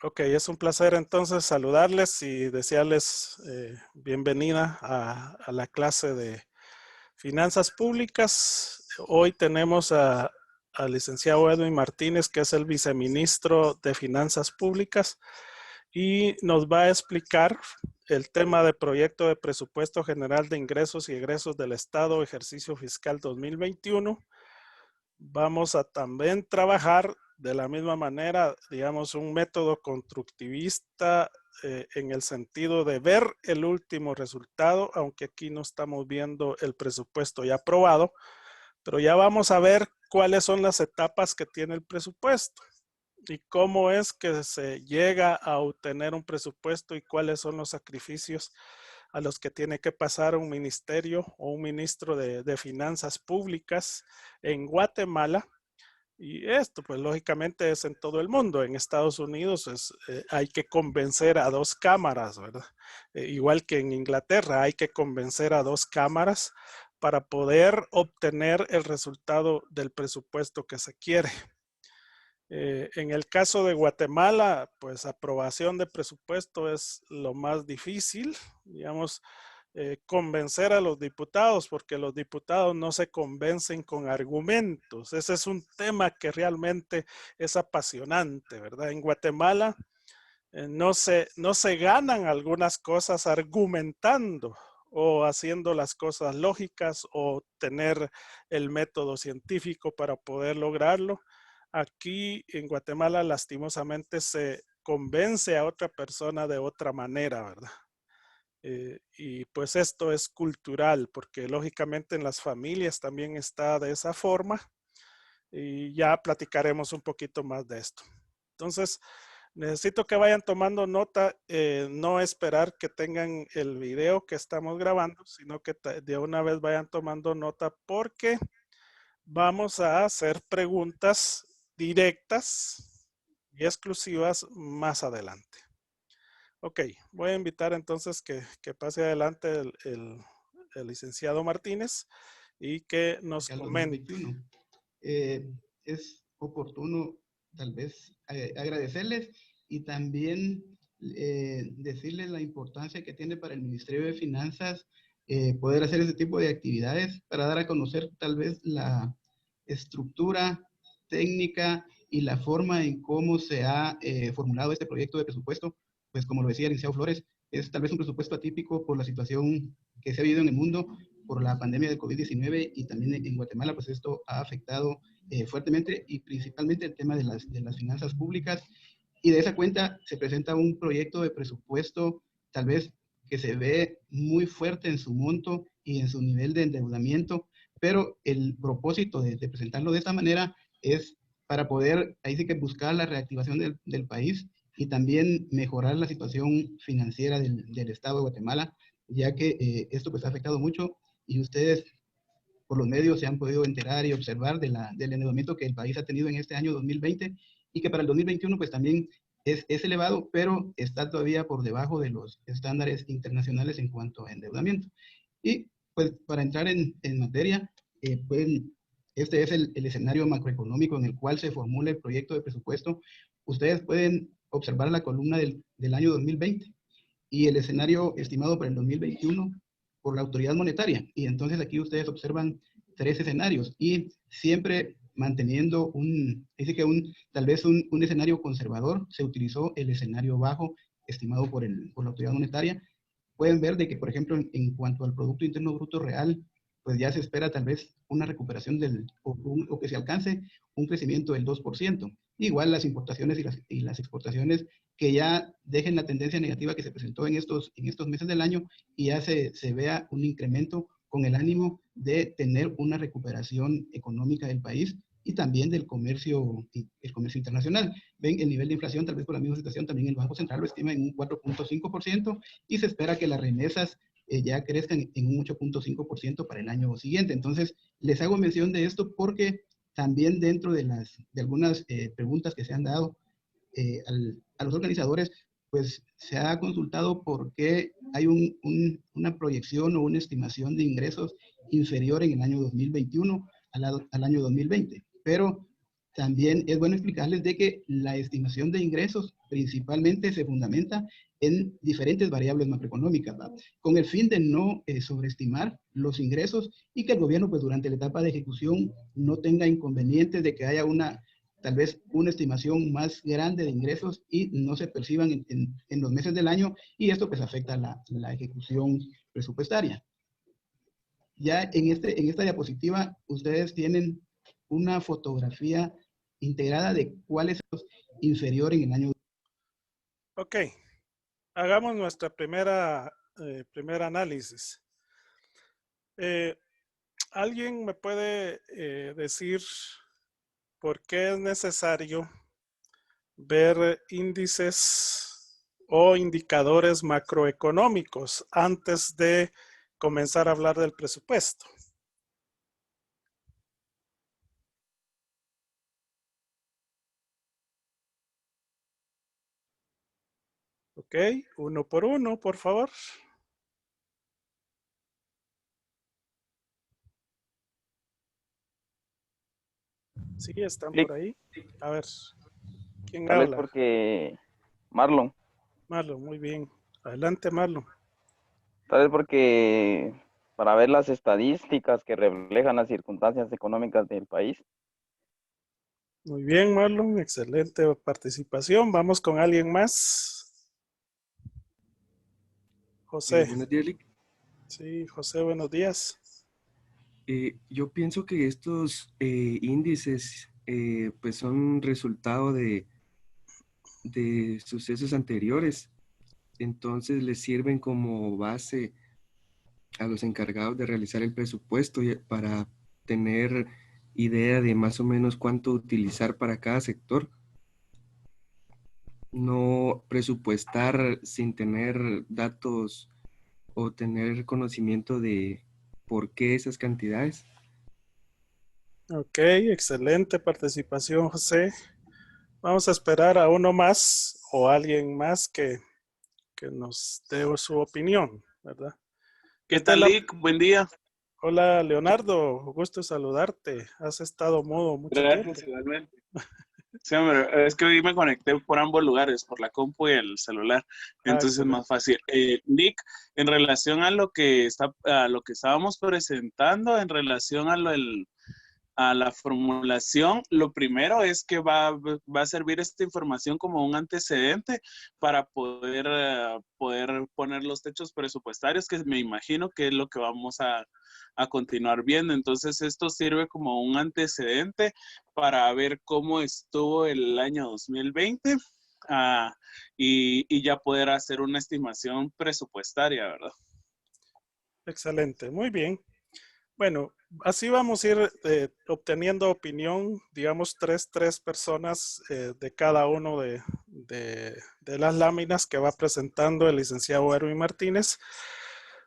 Ok, es un placer entonces saludarles y desearles bienvenida a la clase de finanzas públicas. Hoy tenemos al licenciado Edwin Martínez, que es el viceministro de Finanzas Públicas, y nos va a explicar el tema de proyecto de presupuesto general de ingresos y egresos del Estado, ejercicio fiscal 2021. Vamos a también trabajar de la misma manera, digamos, un método constructivista en el sentido de ver el último resultado, aunque aquí no estamos viendo el presupuesto ya aprobado, pero ya vamos a ver cuáles son las etapas que tiene el presupuesto y cómo es que se llega a obtener un presupuesto y cuáles son los sacrificios a los que tiene que pasar un ministerio o un ministro de finanzas públicas en Guatemala. Y esto, pues lógicamente es en todo el mundo. En Estados Unidos hay que convencer a dos cámaras, ¿verdad? Igual que en Inglaterra, hay que convencer a dos cámaras para poder obtener el resultado del presupuesto que se quiere. En el caso de Guatemala, pues aprobación de presupuesto es lo más difícil, digamos, convencer a los diputados, porque los diputados no se convencen con argumentos. Ese es un tema que realmente es apasionante, ¿verdad? En Guatemala no se ganan algunas cosas argumentando o haciendo las cosas lógicas o tener el método científico para poder lograrlo. Aquí en Guatemala lastimosamente se convence a otra persona de otra manera, ¿verdad? Y pues esto es cultural, porque lógicamente en las familias también está de esa forma y ya platicaremos un poquito más de esto. Entonces, necesito que vayan tomando nota, no esperar que tengan el video que estamos grabando, sino que de una vez vayan tomando nota porque vamos a hacer preguntas directas y exclusivas más adelante. Ok, voy a invitar entonces que pase adelante el licenciado Martínez y que nos Al comente. 2021. Es oportuno tal vez agradecerles y también decirles la importancia que tiene para el Ministerio de Finanzas poder hacer ese tipo de actividades para dar a conocer tal vez la estructura técnica y la forma en cómo se ha formulado este proyecto de presupuesto. Pues como lo decía el licenciado Flores, es tal vez un presupuesto atípico por la situación que se ha vivido en el mundo, por la pandemia del COVID-19 y también en Guatemala, pues esto ha afectado fuertemente y principalmente el tema de las finanzas públicas. Y de esa cuenta se presenta un proyecto de presupuesto tal vez que se ve muy fuerte en su monto y en su nivel de endeudamiento, pero el propósito de presentarlo de esta manera es para poder, ahí sí que buscar la reactivación del país y también mejorar la situación financiera del Estado de Guatemala, ya que esto pues ha afectado mucho y ustedes por los medios se han podido enterar y observar del endeudamiento que el país ha tenido en este año 2020 y que para el 2021 pues también es elevado, pero está todavía por debajo de los estándares internacionales en cuanto a endeudamiento. Y pues para entrar en materia, pues este es el escenario macroeconómico en el cual se formula el proyecto de presupuesto. Ustedes pueden observar la columna del año 2020 y el escenario estimado para el 2021 por la autoridad monetaria. Y entonces aquí ustedes observan tres escenarios y siempre manteniendo tal vez un escenario conservador, se utilizó el escenario bajo estimado por la autoridad monetaria. Pueden ver de que, por ejemplo, en cuanto al Producto Interno Bruto Real, pues ya se espera tal vez una recuperación o que se alcance un crecimiento del 2%. Igual las importaciones y las exportaciones que ya dejen la tendencia negativa que se presentó en estos meses del año y ya se vea un incremento con el ánimo de tener una recuperación económica del país y también del el comercio internacional. Ven el nivel de inflación, tal vez por la misma situación, también el Banco Central lo estima en un 4.5% y se espera que las remesas ya crezcan en un 8.5% para el año siguiente. Entonces, les hago mención de esto porque también dentro de algunas preguntas que se han dado a los organizadores, pues se ha consultado por qué hay una proyección o una estimación de ingresos inferior en el año 2021 al año 2020. Pero También es bueno explicarles de que la estimación de ingresos principalmente se fundamenta en diferentes variables macroeconómicas, ¿va? Con el fin de no sobreestimar los ingresos y que el gobierno, pues durante la etapa de ejecución, no tenga inconvenientes de que haya tal vez una estimación más grande de ingresos y no se perciban en los meses del año, y esto pues afecta la ejecución presupuestaria. Ya en esta diapositiva ustedes tienen una fotografía integrada de cuál es inferior en el año. Ok, hagamos nuestra primer análisis. ¿Alguien me puede decir por qué es necesario ver índices o indicadores macroeconómicos antes de comenzar a hablar del presupuesto? Ok, uno por uno, por favor. Sí, están Clic, por ahí. A ver, ¿quién tal vez habla? porque Marlon, Marlon, muy bien. Adelante, Marlon. tal vez porque para ver las estadísticas que reflejan las circunstancias económicas del país. Muy bien, Marlon. Excelente participación. Vamos con alguien más. José. Buenos días, Lick. Sí, José, buenos días. Yo pienso que estos índices pues son resultado de sucesos anteriores, entonces les sirven como base a los encargados de realizar el presupuesto para tener idea de más o menos cuánto utilizar para cada sector. No presupuestar sin tener datos o tener conocimiento de por qué esas cantidades. Ok, excelente participación, José. Vamos a esperar a uno más o alguien más que nos dé su opinión, ¿verdad? ¿Qué Esta es tal, la... Lick? Buen día. Hola, Leonardo. Gusto saludarte. Has estado mudo mucho tiempo. Gracias, igualmente. Sí, hombre, es que hoy me conecté por ambos lugares, por la compu y el celular, Ah, entonces es excelente. más fácil. Lick, en relación a a lo que estábamos presentando, en relación a la formulación, lo primero es que va a servir esta información como un antecedente para poder poner los techos presupuestarios, que me imagino que es lo que vamos a continuar viendo. Entonces, esto sirve como un antecedente para ver cómo estuvo el año 2020 y ya poder hacer una estimación presupuestaria, ¿verdad? Excelente, muy bien. Bueno, así vamos a ir obteniendo opinión, digamos, tres personas de cada uno de las láminas que va presentando el licenciado Erwin Martínez,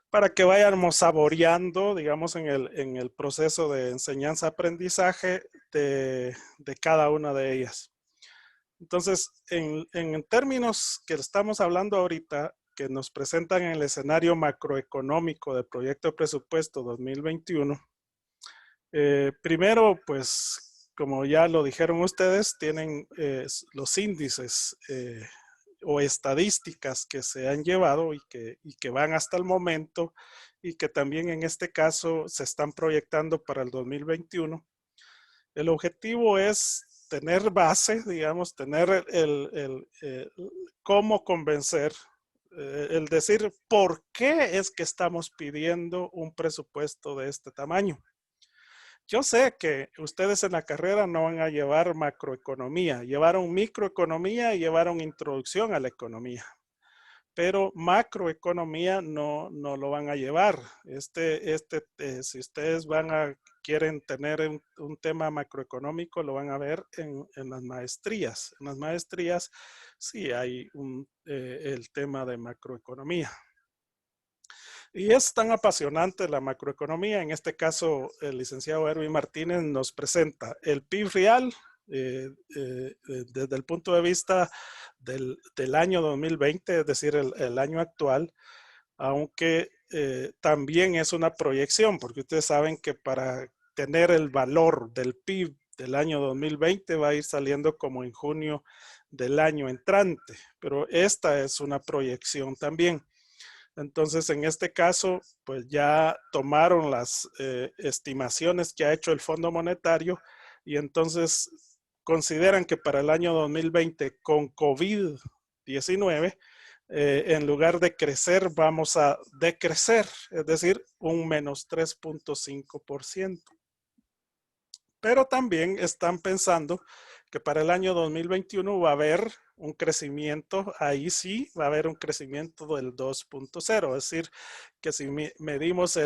para que vayamos saboreando, digamos, en el proceso de enseñanza-aprendizaje de cada una de ellas. Entonces, en términos que estamos hablando ahorita, que nos presentan en el escenario macroeconómico del proyecto de presupuesto 2021, primero, pues, como ya lo dijeron ustedes, tienen los índices o estadísticas que se han llevado y que van hasta el momento y que también en este caso se están proyectando para el 2021. El objetivo es tener base, digamos, tener cómo convencer, el decir por qué es que estamos pidiendo un presupuesto de este tamaño. Yo sé que ustedes en la carrera no van a llevar macroeconomía, llevaron microeconomía y llevaron introducción a la economía, pero macroeconomía no lo van a llevar. Si ustedes quieren tener un tema macroeconómico, lo van a ver en las maestrías. En las maestrías sí hay el tema de macroeconomía. Y es tan apasionante la macroeconomía. En este caso, el licenciado Erwin Martínez nos presenta el PIB real desde el punto de vista del año 2020, es decir, el año actual, aunque también es una proyección, porque ustedes saben que para tener el valor del PIB del año 2020 va a ir saliendo como en junio del año entrante, pero esta es una proyección también. Entonces, en este caso, pues ya tomaron las estimaciones que ha hecho el Fondo Monetario y entonces consideran que para el año 2020 con COVID-19, en lugar de crecer, vamos a decrecer, es decir, un menos 3.5%. Pero también están pensando que para el año 2021 va a haber un crecimiento, ahí sí va a haber un crecimiento del 2.0, es decir, que si medimos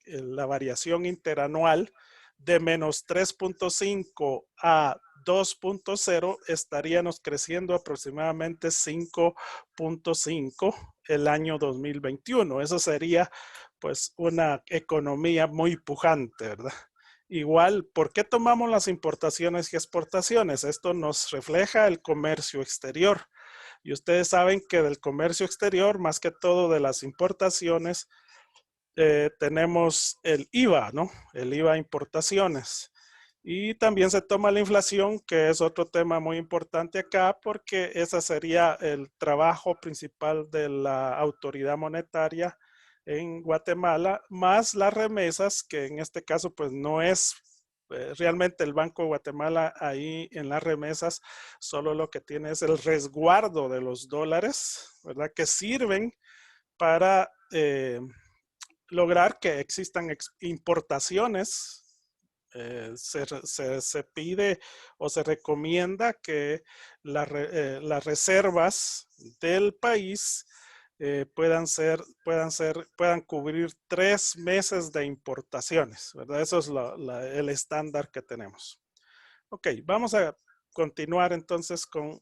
la variación interanual de menos 3.5 a 2.0, estaríamos creciendo aproximadamente 5.5 el año 2021. Eso sería pues una economía muy pujante, ¿verdad? Igual, ¿por qué tomamos las importaciones y exportaciones? Esto nos refleja el comercio exterior. Y ustedes saben que del comercio exterior, más que todo de las importaciones, tenemos el IVA, ¿no? El IVA importaciones. Y también se toma la inflación, que es otro tema muy importante acá, porque ese sería el trabajo principal de la autoridad monetaria en Guatemala, más las remesas, que en este caso pues no es realmente el Banco de Guatemala ahí en las remesas, solo lo que tiene es el resguardo de los dólares, ¿verdad? Que sirven para lograr que existan importaciones. Se pide o se recomienda que las reservas del país puedan cubrir 3 meses de importaciones, ¿verdad? Eso es el estándar que tenemos. Ok, vamos a continuar entonces con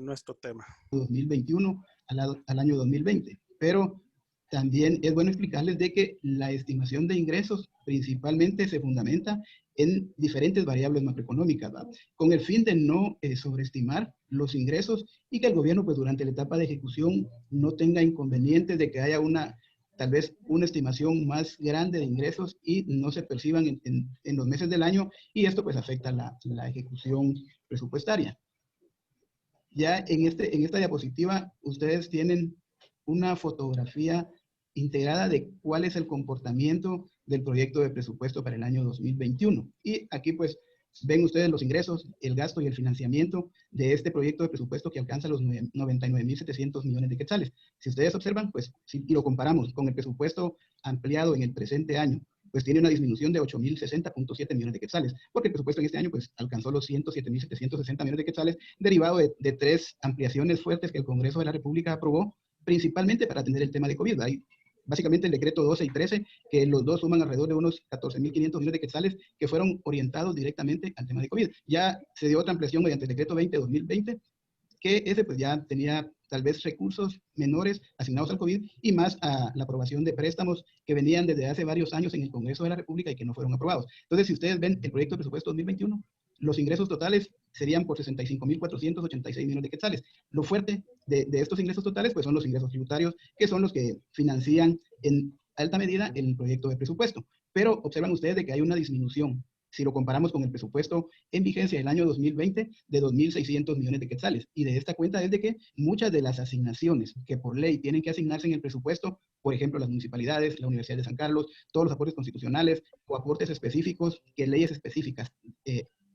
nuestro tema. 2021 al año 2020, pero también es bueno explicarles de que la estimación de ingresos principalmente se fundamenta en diferentes variables macroeconómicas, ¿va? Con el fin de no sobreestimar los ingresos y que el gobierno pues durante la etapa de ejecución no tenga inconvenientes de que haya tal vez una estimación más grande de ingresos y no se perciban en los meses del año, y esto pues afecta la ejecución presupuestaria. Ya en esta diapositiva ustedes tienen una fotografía integrada de cuál es el comportamiento del proyecto de presupuesto para el año 2021. Y aquí pues ven ustedes los ingresos, el gasto y el financiamiento de este proyecto de presupuesto que alcanza los 99.700 millones de quetzales. Si ustedes observan, pues si lo comparamos con el presupuesto ampliado en el presente año, pues tiene una disminución de 8.060.7 millones de quetzales, porque el presupuesto en este año pues alcanzó los 107.760 millones de quetzales, derivado de 3 ampliaciones fuertes que el Congreso de la República aprobó, principalmente para atender el tema de COVID. Hay básicamente el decreto 12 y 13, que los dos suman alrededor de unos 14.500 millones de quetzales que fueron orientados directamente al tema de COVID. Ya se dio otra ampliación mediante el decreto 20-2020, que ese pues ya tenía tal vez recursos menores asignados al COVID y más a la aprobación de préstamos que venían desde hace varios años en el Congreso de la República y que no fueron aprobados. Entonces, si ustedes ven el proyecto de presupuesto 2021, los ingresos totales serían por 65.486 millones de quetzales. Lo fuerte de estos ingresos totales pues son los ingresos tributarios, que son los que financian en alta medida el proyecto de presupuesto. Pero observan ustedes de que hay una disminución, si lo comparamos con el presupuesto en vigencia del año 2020, de 2.600 millones de quetzales. Y de esta cuenta es de que muchas de las asignaciones que por ley tienen que asignarse en el presupuesto, por ejemplo, las municipalidades, la Universidad de San Carlos, todos los aportes constitucionales o aportes específicos que leyes específicas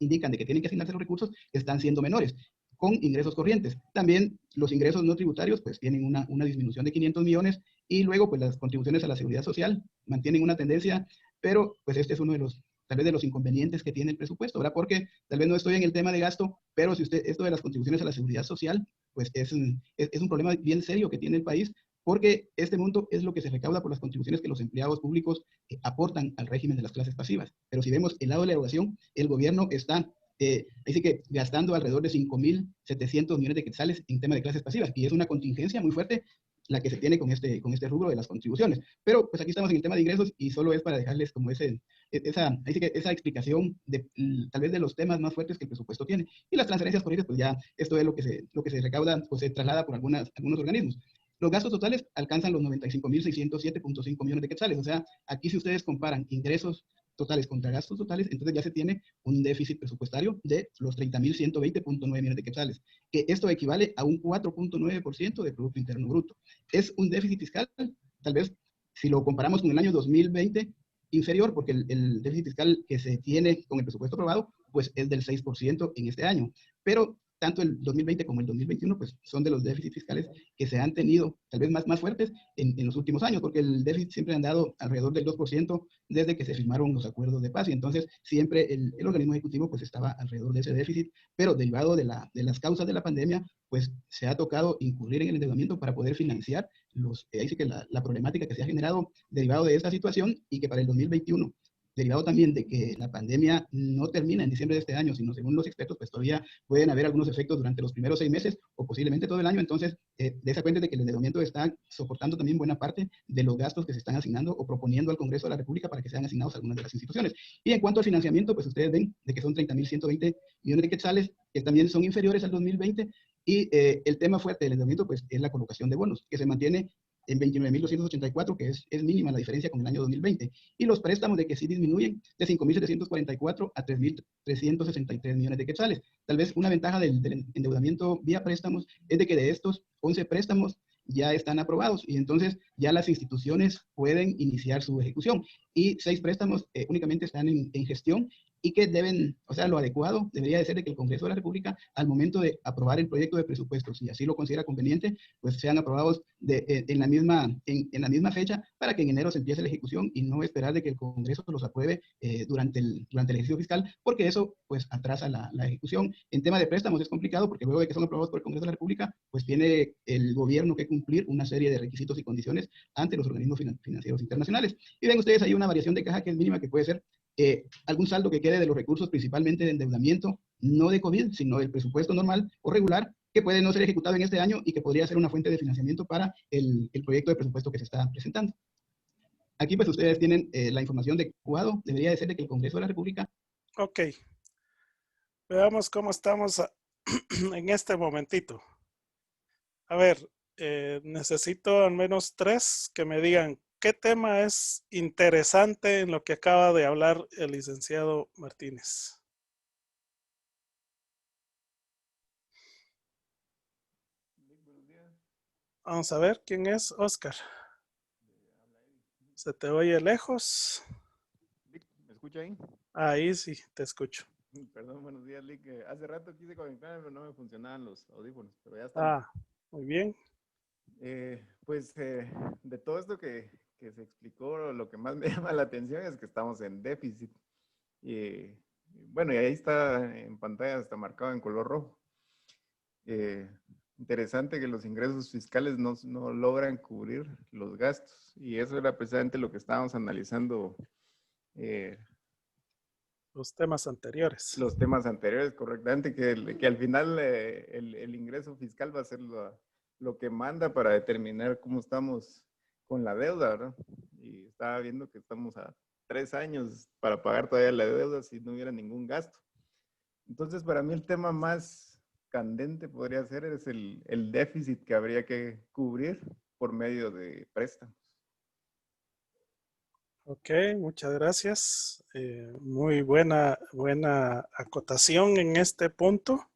indican de que tienen que asignarse los recursos, están siendo menores con ingresos corrientes. También los ingresos no tributarios pues tienen una disminución de 500 millones y luego pues las contribuciones a la seguridad social mantienen una tendencia, pero pues este es uno de los tal vez de los inconvenientes que tiene el presupuesto, ¿verdad? Porque tal vez no estoy en el tema de gasto, pero si esto de las contribuciones a la seguridad social, pues es un problema bien serio que tiene el país, porque este monto es lo que se recauda por las contribuciones que los empleados públicos aportan al régimen de las clases pasivas. Pero si vemos el lado de la erogación, el gobierno está así que gastando alrededor de 5.700 millones de quetzales en tema de clases pasivas, y es una contingencia muy fuerte la que se tiene con este rubro de las contribuciones. Pero pues aquí estamos en el tema de ingresos y solo es para dejarles como esa explicación de tal vez de los temas más fuertes que el presupuesto tiene. Y las transferencias corrientes, pues ya esto es lo que se recauda o se traslada por algunos organismos. Los gastos totales alcanzan los 95.607.5 millones de quetzales. O sea, aquí si ustedes comparan ingresos totales contra gastos totales, entonces ya se tiene un déficit presupuestario de los 30.120.9 millones de quetzales, que esto equivale a un 4.9% de Producto Interno Bruto. Es un déficit fiscal, tal vez, si lo comparamos con el año 2020, inferior, porque el déficit fiscal que se tiene con el presupuesto aprobado, pues es del 6% en este año. Pero tanto el 2020 como el 2021, pues son de los déficits fiscales que se han tenido tal vez más fuertes en los últimos años, porque el déficit siempre ha andado alrededor del 2% desde que se firmaron los acuerdos de paz, y entonces siempre el organismo ejecutivo pues estaba alrededor de ese déficit, pero derivado de las causas de la pandemia, pues se ha tocado incurrir en el endeudamiento para poder financiar ahí sí que la problemática que se ha generado derivado de esta situación, y que para el 2021, derivado también de que la pandemia no termina en diciembre de este año, sino según los expertos, pues todavía pueden haber algunos efectos durante los primeros 6 meses o posiblemente todo el año. Entonces, de esa cuenta de que el endeudamiento está soportando también buena parte de los gastos que se están asignando o proponiendo al Congreso de la República para que sean asignados a algunas de las instituciones. Y en cuanto al financiamiento, pues ustedes ven de que son 30.120 millones de quetzales, que también son inferiores al 2020, y el tema fuerte del endeudamiento pues es la colocación de bonos, que se mantiene en 29.284, que es mínima la diferencia con el año 2020. Y los préstamos de que sí disminuyen de 5.744 a 3.363 millones de quetzales. Tal vez una ventaja del endeudamiento vía préstamos es de que de estos 11 préstamos ya están aprobados, y entonces ya las instituciones pueden iniciar su ejecución. Y 6 préstamos únicamente están en gestión, y que deben, o sea, lo adecuado debería de ser de que el Congreso de la República, al momento de aprobar el proyecto de presupuestos, si así lo considera conveniente, pues sean aprobados en la misma fecha, para que en enero se empiece la ejecución y no esperar de que el Congreso los apruebe durante el ejercicio fiscal, porque eso pues atrasa la ejecución. En tema de préstamos es complicado, porque luego de que son aprobados por el Congreso de la República, pues tiene el gobierno que cumplir una serie de requisitos y condiciones ante los organismos financieros internacionales. Y ven ustedes ahí una variación de caja que es mínima, que puede ser algún saldo que quede de los recursos principalmente de endeudamiento, no de COVID, sino del presupuesto normal o regular, que puede no ser ejecutado en este año y que podría ser una fuente de financiamiento para el proyecto de presupuesto que se está presentando. Aquí pues ustedes tienen la información de cuándo debería de ser de que el Congreso de la República. Ok. Veamos cómo estamos en este momentito. A ver, necesito al menos 3 que me digan qué tema es interesante en lo que acaba de hablar el licenciado Martínez. Vamos a ver quién es. Oscar. ¿Se te oye lejos? ¿Me escucha ahí? Ahí sí, te escucho. Perdón, buenos días, Lick. Hace rato quise conectarme, pero no me funcionaban los audífonos, pero ya estamos. Muy bien. De todo esto que se explicó, lo que más me llama la atención es que estamos en déficit. Y bueno, y ahí está en pantalla, está marcado en color rojo. Interesante que los ingresos fiscales no logran cubrir los gastos, y eso era precisamente lo que estábamos analizando. Los temas anteriores. Los temas anteriores, correctamente, que al final el ingreso fiscal va a ser lo que manda para determinar cómo estamos con la deuda, ¿verdad? Y estaba viendo que estamos a 3 años para pagar todavía la deuda si no hubiera ningún gasto. Entonces, para mí el tema más candente podría ser es el déficit que habría que cubrir por medio de préstamos. Ok, muchas gracias. Muy buena acotación en este punto.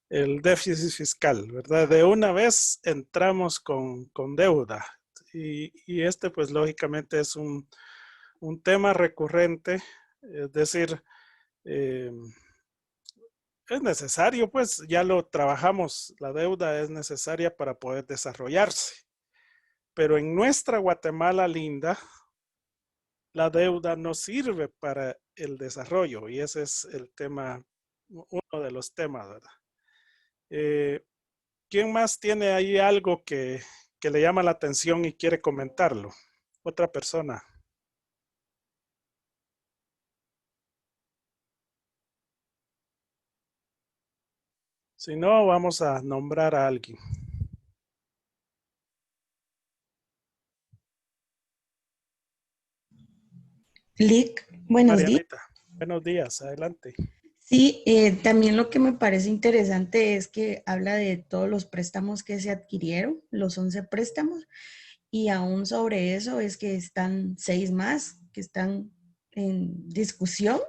El déficit fiscal, ¿verdad? De una vez entramos con deuda. Y este, pues, lógicamente es un tema recurrente. Es decir, es necesario, pues, ya lo trabajamos. La deuda es necesaria para poder desarrollarse. Pero en nuestra Guatemala linda, la deuda no sirve para el desarrollo, y ese es el tema, uno de los temas, ¿verdad? ¿Quién más tiene ahí algo que le llama la atención y quiere comentarlo? Otra persona. Si no, vamos a nombrar a alguien. Lick, buenos días. Marianita, buenos días, adelante. Sí, también lo que me parece interesante es que habla de todos los préstamos que se adquirieron, los 11 préstamos, y aún sobre eso es que están 6 más que están en discusión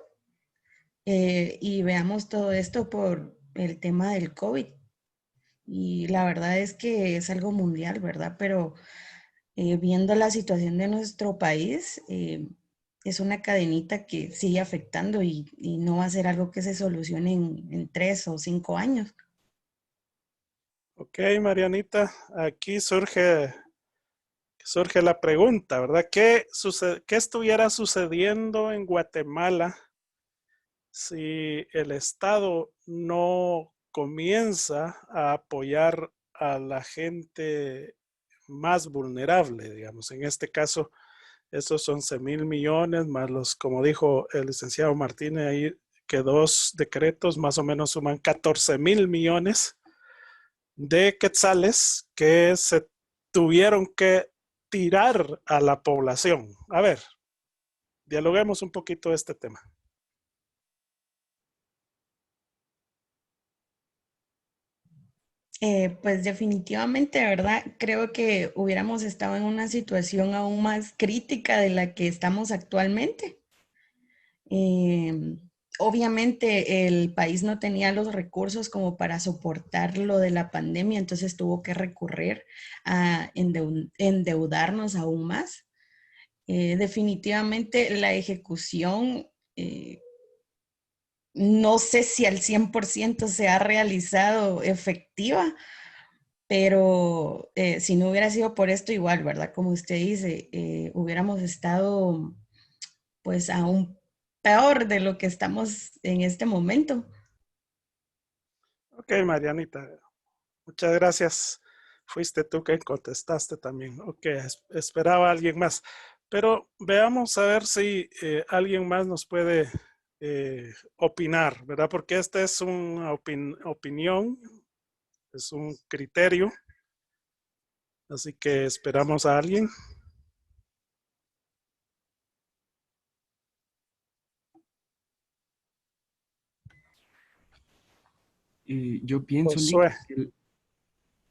y veamos todo esto por el tema del COVID. Y la verdad es que es algo mundial, ¿verdad? Pero viendo la situación de nuestro país, es una cadenita que sigue afectando y no va a ser algo que se solucione en 3 o 5 años. Ok, Marianita, aquí surge la pregunta, ¿verdad? ¿Qué estuviera sucediendo en Guatemala si el Estado no comienza a apoyar a la gente más vulnerable, digamos? En este caso, esos 11,000 millones, más los, como dijo el licenciado Martínez, ahí que 2 decretos más o menos suman 14,000 millones de quetzales que se tuvieron que tirar a la población. A ver, dialoguemos un poquito de este tema. Pues definitivamente, ¿verdad? Creo que hubiéramos estado en una situación aún más crítica de la que estamos actualmente. Obviamente el país no tenía los recursos como para soportar lo de la pandemia, entonces tuvo que recurrir a endeudarnos aún más. Definitivamente la ejecución, no sé si al 100% se ha realizado efectiva, pero si no hubiera sido por esto igual, ¿verdad? Como usted dice, hubiéramos estado pues aún peor de lo que estamos en este momento. Ok, Marianita, muchas gracias. Fuiste tú que contestaste también. Ok, esperaba a alguien más. Pero veamos a ver si alguien más nos puede opinar, ¿verdad? Porque esta es una opinión, es un criterio. Así que esperamos a alguien. Yo pienso, Lick, Josué.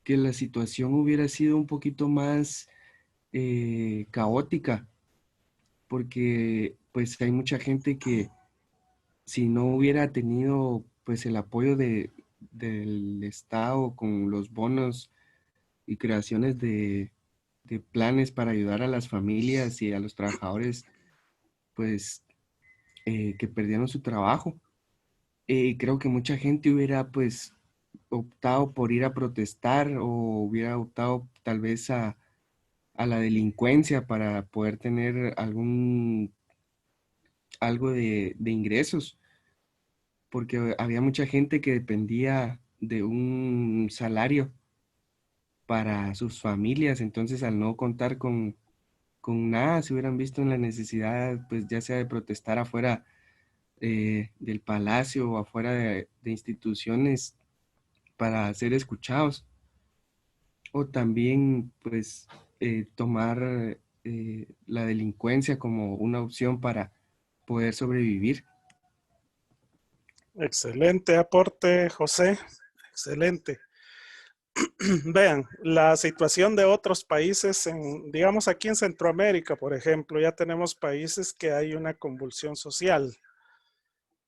que la situación hubiera sido un poquito más caótica, porque pues hay mucha gente que si no hubiera tenido pues el apoyo del Estado con los bonos y creaciones de planes para ayudar a las familias y a los trabajadores pues que perdieron su trabajo, creo que mucha gente hubiera pues optado por ir a protestar o hubiera optado tal vez a la delincuencia para poder tener algo de ingresos, porque había mucha gente que dependía de un salario para sus familias, entonces al no contar con nada, se hubieran visto en la necesidad, pues ya sea de protestar afuera del palacio o afuera de instituciones para ser escuchados, o también pues tomar la delincuencia como una opción para poder sobrevivir. Excelente aporte, José. Excelente. Vean, la situación de otros países, digamos aquí en Centroamérica, por ejemplo, ya tenemos países que hay una convulsión social.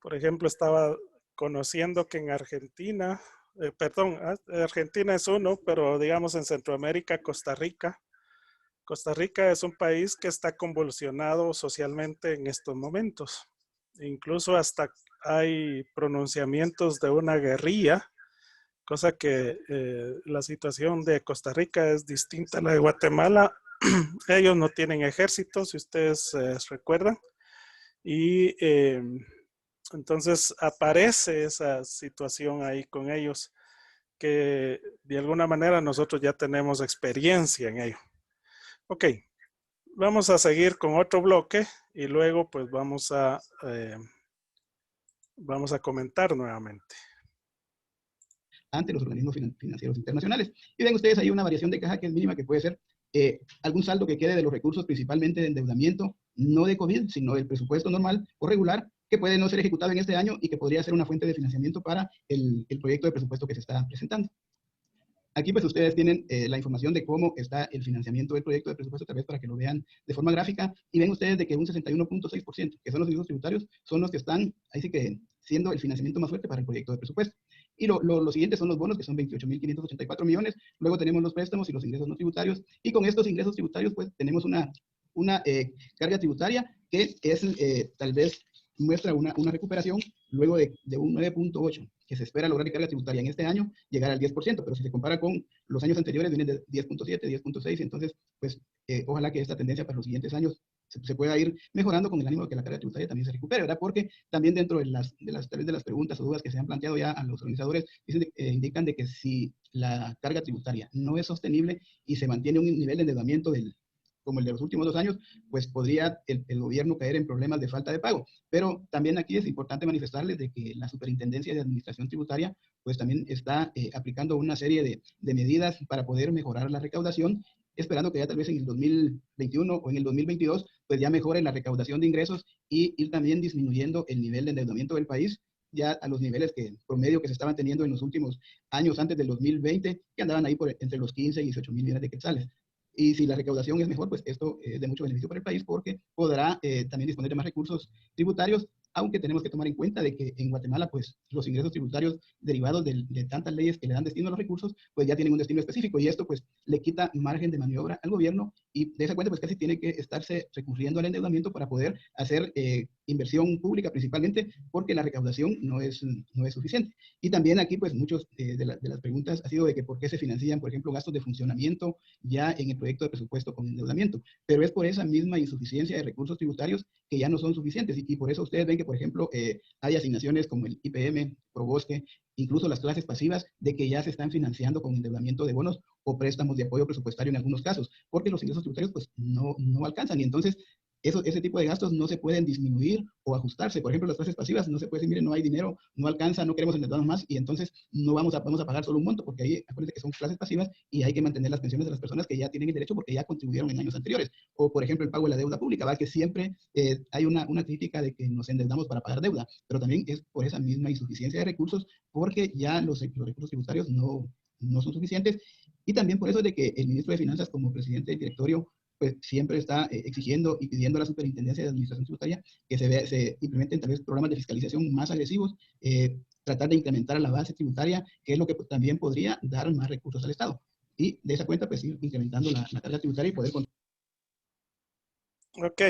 Por ejemplo, estaba conociendo que en Argentina, Argentina es uno, pero digamos en Centroamérica, Costa Rica. Costa Rica es un país que está convulsionado socialmente en estos momentos. Incluso hasta hay pronunciamientos de una guerrilla, cosa que la situación de Costa Rica es distinta a la de Guatemala. Ellos no tienen ejército, si ustedes recuerdan. Y entonces aparece esa situación ahí con ellos, que de alguna manera nosotros ya tenemos experiencia en ello. Ok, vamos a seguir con otro bloque y luego pues vamos a comentar nuevamente. Ante los organismos financieros internacionales. Y ven ustedes ahí una variación de caja que es mínima, que puede ser algún saldo que quede de los recursos, principalmente de endeudamiento, no de COVID, sino del presupuesto normal o regular, que puede no ser ejecutado en este año y que podría ser una fuente de financiamiento para el proyecto de presupuesto que se está presentando. Aquí pues ustedes tienen la información de cómo está el financiamiento del proyecto de presupuesto, tal vez para que lo vean de forma gráfica, y ven ustedes de que un 61.6%, que son los ingresos tributarios, son los que están, ahí sí que siendo el financiamiento más fuerte para el proyecto de presupuesto. Y lo siguiente son los bonos, que son 28.584 millones, luego tenemos los préstamos y los ingresos no tributarios, y con estos ingresos tributarios pues tenemos una carga tributaria que es tal vez muestra una recuperación luego de un 9.8, que se espera lograr de carga tributaria en este año, llegar al 10%, pero si se compara con los años anteriores, vienen de 10.7, 10.6, entonces, pues, ojalá que esta tendencia para los siguientes años se pueda ir mejorando con el ánimo de que la carga tributaria también se recupere, ¿verdad? Porque también dentro de las preguntas o dudas que se han planteado ya a los organizadores, indican de que si la carga tributaria no es sostenible y se mantiene un nivel de endeudamiento como el de los últimos 2 años, pues podría el gobierno caer en problemas de falta de pago. Pero también aquí es importante manifestarles de que la Superintendencia de Administración Tributaria pues también está aplicando una serie de medidas para poder mejorar la recaudación, esperando que ya tal vez en el 2021 o en el 2022 pues ya mejore la recaudación de ingresos y ir también disminuyendo el nivel de endeudamiento del país ya a los niveles promedio que se estaban teniendo en los últimos años antes del 2020, que andaban ahí entre los 15 y 18 mil millones de quetzales. Y si la recaudación es mejor, pues esto es de mucho beneficio para el país porque podrá también disponer de más recursos tributarios, aunque tenemos que tomar en cuenta de que en Guatemala, pues los ingresos tributarios derivados de tantas leyes que le dan destino a los recursos, pues ya tienen un destino específico y esto pues le quita margen de maniobra al gobierno y de esa cuenta pues casi tiene que estarse recurriendo al endeudamiento para poder hacer inversión pública principalmente porque la recaudación no es suficiente. Y también aquí pues muchos de las preguntas ha sido de que por qué se financian, por ejemplo, gastos de funcionamiento ya en el proyecto de presupuesto con endeudamiento, pero es por esa misma insuficiencia de recursos tributarios que ya no son suficientes y por eso ustedes ven que, por ejemplo, hay asignaciones como el IPM, Probosque, incluso las clases pasivas, de que ya se están financiando con endeudamiento de bonos o préstamos de apoyo presupuestario en algunos casos, porque los ingresos tributarios pues no alcanzan y entonces ese tipo de gastos no se pueden disminuir o ajustarse. Por ejemplo, las clases pasivas no se puede decir, miren, no hay dinero, no alcanza, no queremos endeudarnos más y entonces no vamos a pagar solo un monto, porque ahí acuérdense que son clases pasivas y hay que mantener las pensiones de las personas que ya tienen el derecho porque ya contribuyeron en años anteriores. O, por ejemplo, el pago de la deuda pública, ¿va? Que siempre hay una crítica de que nos endeudamos para pagar deuda, pero también es por esa misma insuficiencia de recursos, porque ya los recursos tributarios no son suficientes y también por eso de que el ministro de Finanzas como presidente del directorio pues siempre está exigiendo y pidiendo a la Superintendencia de Administración Tributaria que se implementen tal vez programas de fiscalización más agresivos, tratar de incrementar la base tributaria, que es lo que también podría dar más recursos al Estado. Y de esa cuenta, pues ir incrementando la carga tributaria y poder... Ok,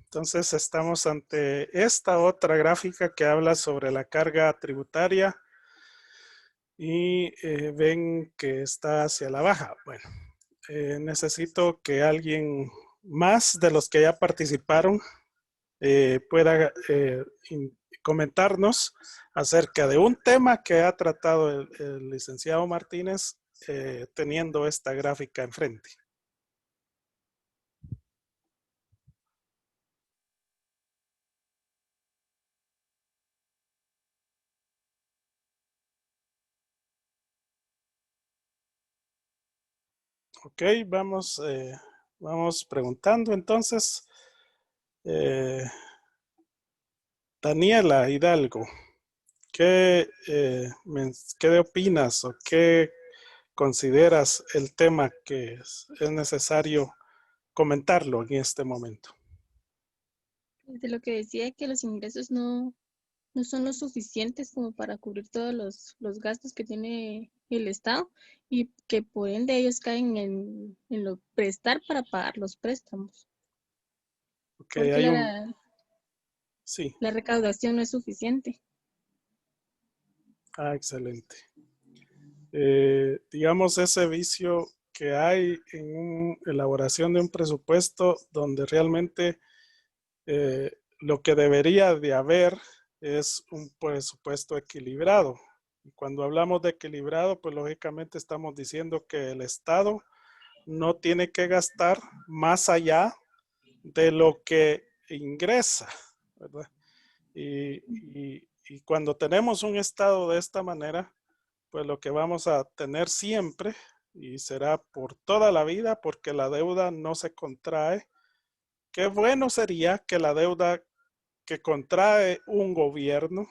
entonces estamos ante esta otra gráfica que habla sobre la carga tributaria y ven que está hacia la baja. Bueno. Necesito que alguien más de los que ya participaron pueda comentarnos acerca de un tema que ha tratado el licenciado Martínez teniendo esta gráfica enfrente. Ok, vamos preguntando entonces. Daniela Hidalgo, ¿qué opinas o qué consideras el tema que es necesario comentarlo en este momento? De lo que decía que los ingresos no son lo suficientes como para cubrir todos los gastos que tiene el Estado y que por ende ellos caen en lo prestar para pagar los préstamos. Okay, porque sí. La recaudación no es suficiente. Ah, excelente. Digamos ese vicio que hay en una elaboración de un presupuesto donde realmente lo que debería de haber es un presupuesto equilibrado. Y cuando hablamos de equilibrado, pues lógicamente estamos diciendo que el Estado no tiene que gastar más allá de lo que ingresa, ¿verdad? Y cuando tenemos un Estado de esta manera, pues lo que vamos a tener siempre, y será por toda la vida, porque la deuda no se contrae. Qué bueno sería que la deuda que contrae un gobierno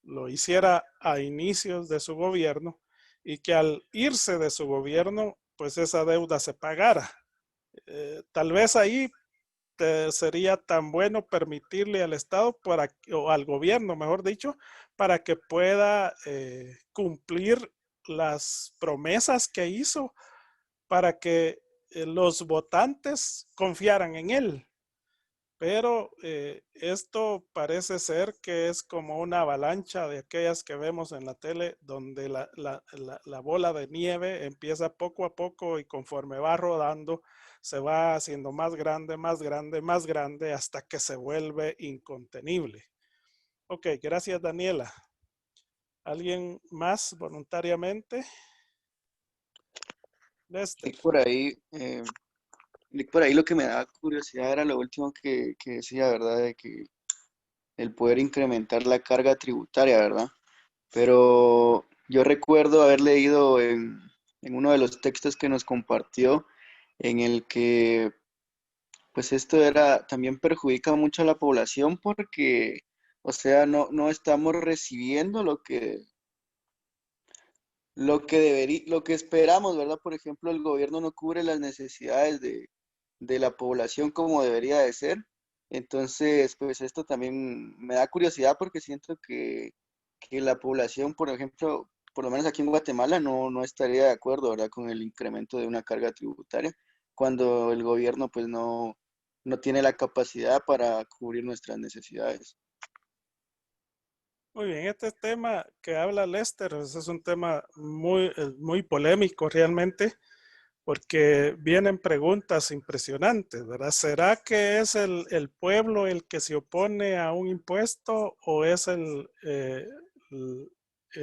lo hiciera a inicios de su gobierno y que al irse de su gobierno, pues esa deuda se pagara. Tal vez ahí sería tan bueno permitirle al Estado o al gobierno, mejor dicho, para que pueda cumplir las promesas que hizo para que los votantes confiaran en él. Pero esto parece ser que es como una avalancha de aquellas que vemos en la tele, donde la bola de nieve empieza poco a poco y conforme va rodando, se va haciendo más grande, más grande, más grande, hasta que se vuelve incontenible. Ok, gracias Daniela. ¿Alguien más voluntariamente? Lester. Nick, por ahí lo que me da curiosidad era lo último que decía, ¿verdad? De que el poder incrementar la carga tributaria, ¿verdad? Pero yo recuerdo haber leído en uno de los textos que nos compartió, en el que pues esto también perjudica mucho a la población porque, o sea, no estamos recibiendo lo que esperamos, ¿verdad? Por ejemplo, el gobierno no cubre las necesidades de la población como debería de ser. Entonces, pues esto también me da curiosidad porque siento que la población, por ejemplo, por lo menos aquí en Guatemala, no estaría de acuerdo, ¿verdad? Con el incremento de una carga tributaria, cuando el gobierno pues no tiene la capacidad para cubrir nuestras necesidades. Muy bien, este tema que habla Lester es un tema muy polémico realmente, porque vienen preguntas impresionantes, ¿verdad? ¿Será que es el pueblo el que se opone a un impuesto o es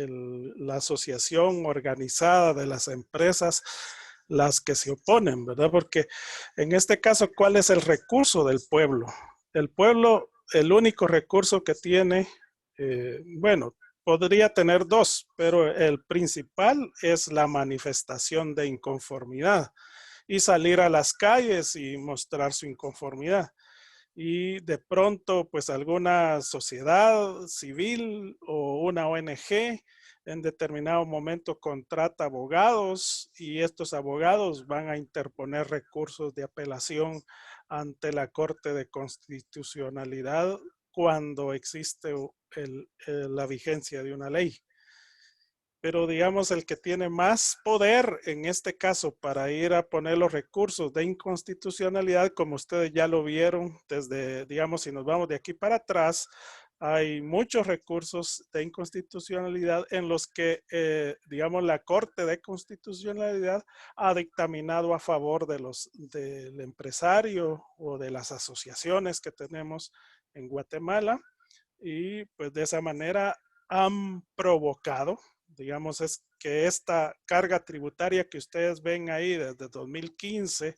la asociación organizada de las empresas las que se oponen, ¿verdad? Porque en este caso, ¿cuál es el recurso del pueblo? El pueblo, el único recurso que tiene, bueno, podría tener dos, pero el principal es la manifestación de inconformidad y salir a las calles y mostrar su inconformidad. Y de pronto, pues alguna sociedad civil o una ONG en determinado momento contrata abogados y estos abogados van a interponer recursos de apelación ante la Corte de Constitucionalidad cuando existe la vigencia de una ley. Pero digamos, el que tiene más poder en este caso para ir a poner los recursos de inconstitucionalidad, como ustedes ya lo vieron desde, digamos, si nos vamos de aquí para atrás, hay muchos recursos de inconstitucionalidad en los que, digamos, la Corte de Constitucionalidad ha dictaminado a favor del empresario o de las asociaciones que tenemos en Guatemala y pues de esa manera han provocado, digamos, es que esta carga tributaria que ustedes ven ahí desde 2015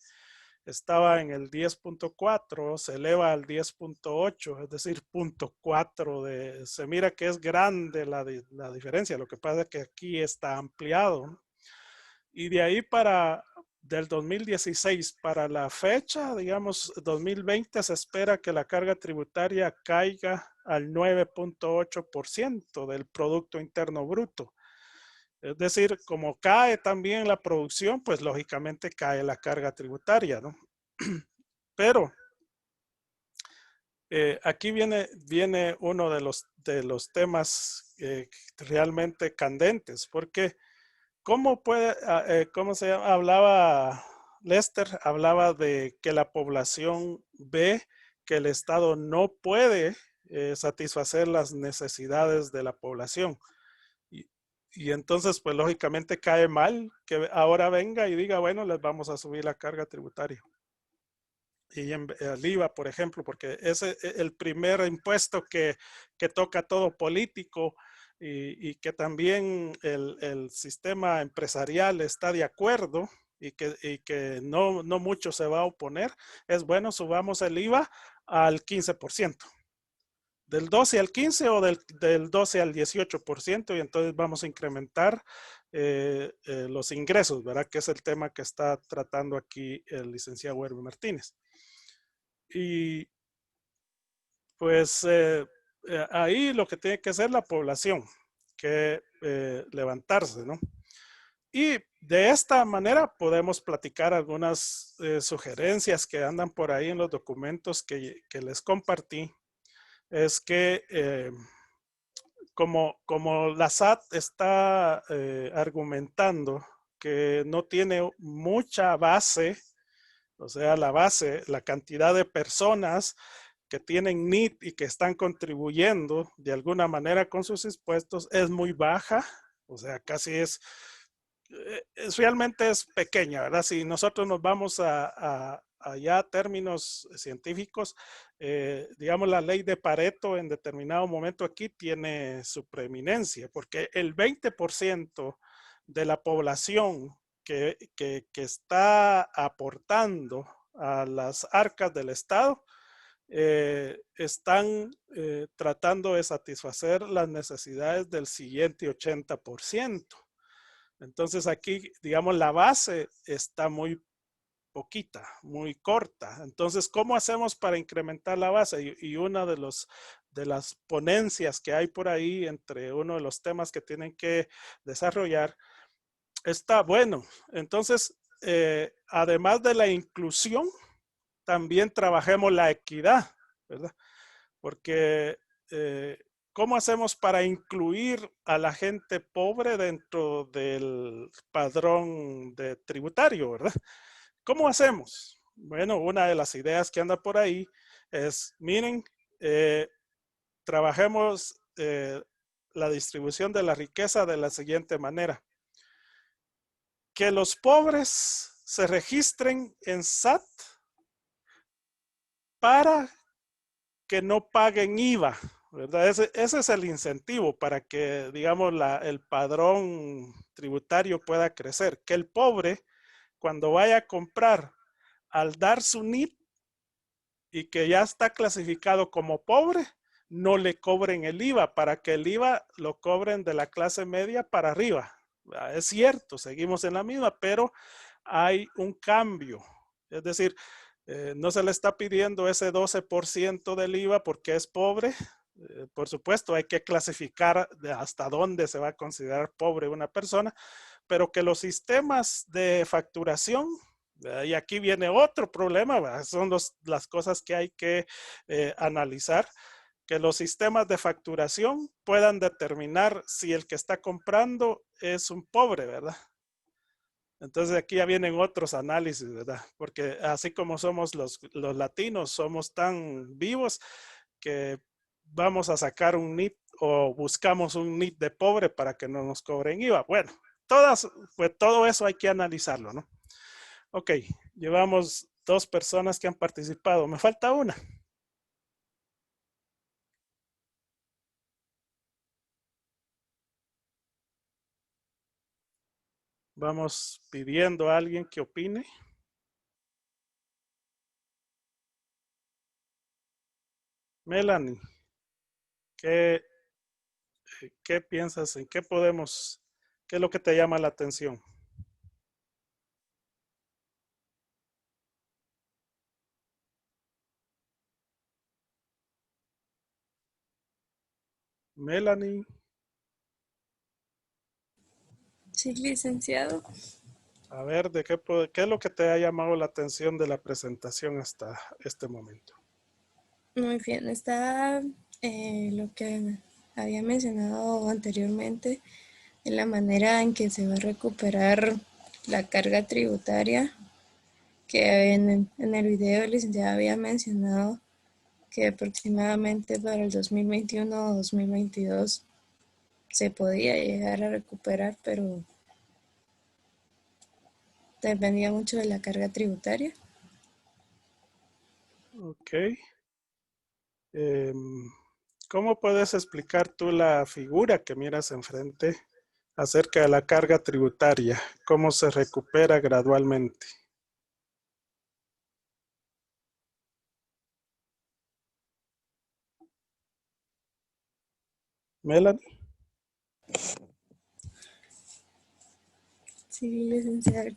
estaba en el 10.4, se eleva al 10.8, es decir, 0.4 se mira que es grande la diferencia, lo que pasa es que aquí está ampliado, ¿no? Y de ahí del 2016 para la fecha, digamos, 2020 se espera que la carga tributaria caiga al 9.8% del Producto Interno Bruto. Es decir, como cae también la producción, pues lógicamente cae la carga tributaria, ¿no? Pero aquí viene uno de los temas realmente candentes, porque ¿cómo se llama? Lester hablaba de que la población ve que el Estado no puede satisfacer las necesidades de la población. Y entonces, pues lógicamente cae mal que ahora venga y diga, bueno, les vamos a subir la carga tributaria. Y el IVA, por ejemplo, porque es el primer impuesto que toca todo político y que también el sistema empresarial está de acuerdo y que no mucho se va a oponer, es bueno, subamos el IVA al 15%. Del 12 al 15 o del 12 al 18%, y entonces vamos a incrementar los ingresos, ¿verdad? Que es el tema que está tratando aquí el licenciado Werber Martínez. Y pues ahí lo que tiene que hacer la población, que levantarse, ¿no? Y de esta manera podemos platicar algunas sugerencias que andan por ahí en los documentos que les compartí. Es que como la SAT está argumentando que no tiene mucha base, o sea, la cantidad de personas que tienen NIT y que están contribuyendo de alguna manera con sus impuestos es muy baja, o sea, casi realmente es pequeña, ¿verdad? Si nosotros nos vamos a ya términos científicos, digamos la ley de Pareto en determinado momento aquí tiene su preeminencia, porque el 20% de la población que está aportando a las arcas del Estado están tratando de satisfacer las necesidades del siguiente 80%. Entonces aquí, digamos, la base está muy poquita, muy corta. Entonces, ¿cómo hacemos para incrementar la base? Y una de las ponencias que hay por ahí, entre uno de los temas que tienen que desarrollar, está bueno. Entonces, además de la inclusión, también trabajemos la equidad, ¿verdad? Porque ¿cómo hacemos para incluir a la gente pobre dentro del padrón tributario, verdad? ¿Cómo hacemos? Bueno, una de las ideas que anda por ahí es, miren, trabajemos la distribución de la riqueza de la siguiente manera. Que los pobres se registren en SAT para que no paguen IVA, ¿verdad? Ese es el incentivo para que, digamos, el padrón tributario pueda crecer. Que el pobre, cuando vaya a comprar, al dar su NIT y que ya está clasificado como pobre, no le cobren el IVA, para que el IVA lo cobren de la clase media para arriba. Es cierto, seguimos en la misma, pero hay un cambio. Es decir, no se le está pidiendo ese 12% del IVA porque es pobre. Por supuesto, hay que clasificar hasta dónde se va a considerar pobre una persona, pero que los sistemas de facturación, y aquí viene otro problema, son las cosas que hay que analizar, que los sistemas de facturación puedan determinar si el que está comprando es un pobre, ¿verdad? Entonces aquí ya vienen otros análisis, ¿verdad? Porque así como somos los latinos, somos tan vivos que vamos a sacar un NIT o buscamos un NIT de pobre para que no nos cobren IVA. Bueno, pues todo eso hay que analizarlo, ¿no? Ok, llevamos 2 personas que han participado. Me falta una. Vamos pidiendo a alguien que opine. Melanie, ¿qué piensas? ¿En qué qué es lo que te llama la atención? Melanie. Sí, licenciado. A ver, ¿qué es lo que te ha llamado la atención de la presentación hasta este momento? Muy bien, está lo que había mencionado anteriormente, en la manera en que se va a recuperar la carga tributaria, que en el video el licenciado había mencionado que aproximadamente para el 2021 o 2022 se podía llegar a recuperar, pero dependía mucho de la carga tributaria. Ok. ¿Cómo puedes explicar tú la figura que miras enfrente acerca de la carga tributaria? ¿Cómo se recupera gradualmente? Melanie. Sí, licenciado.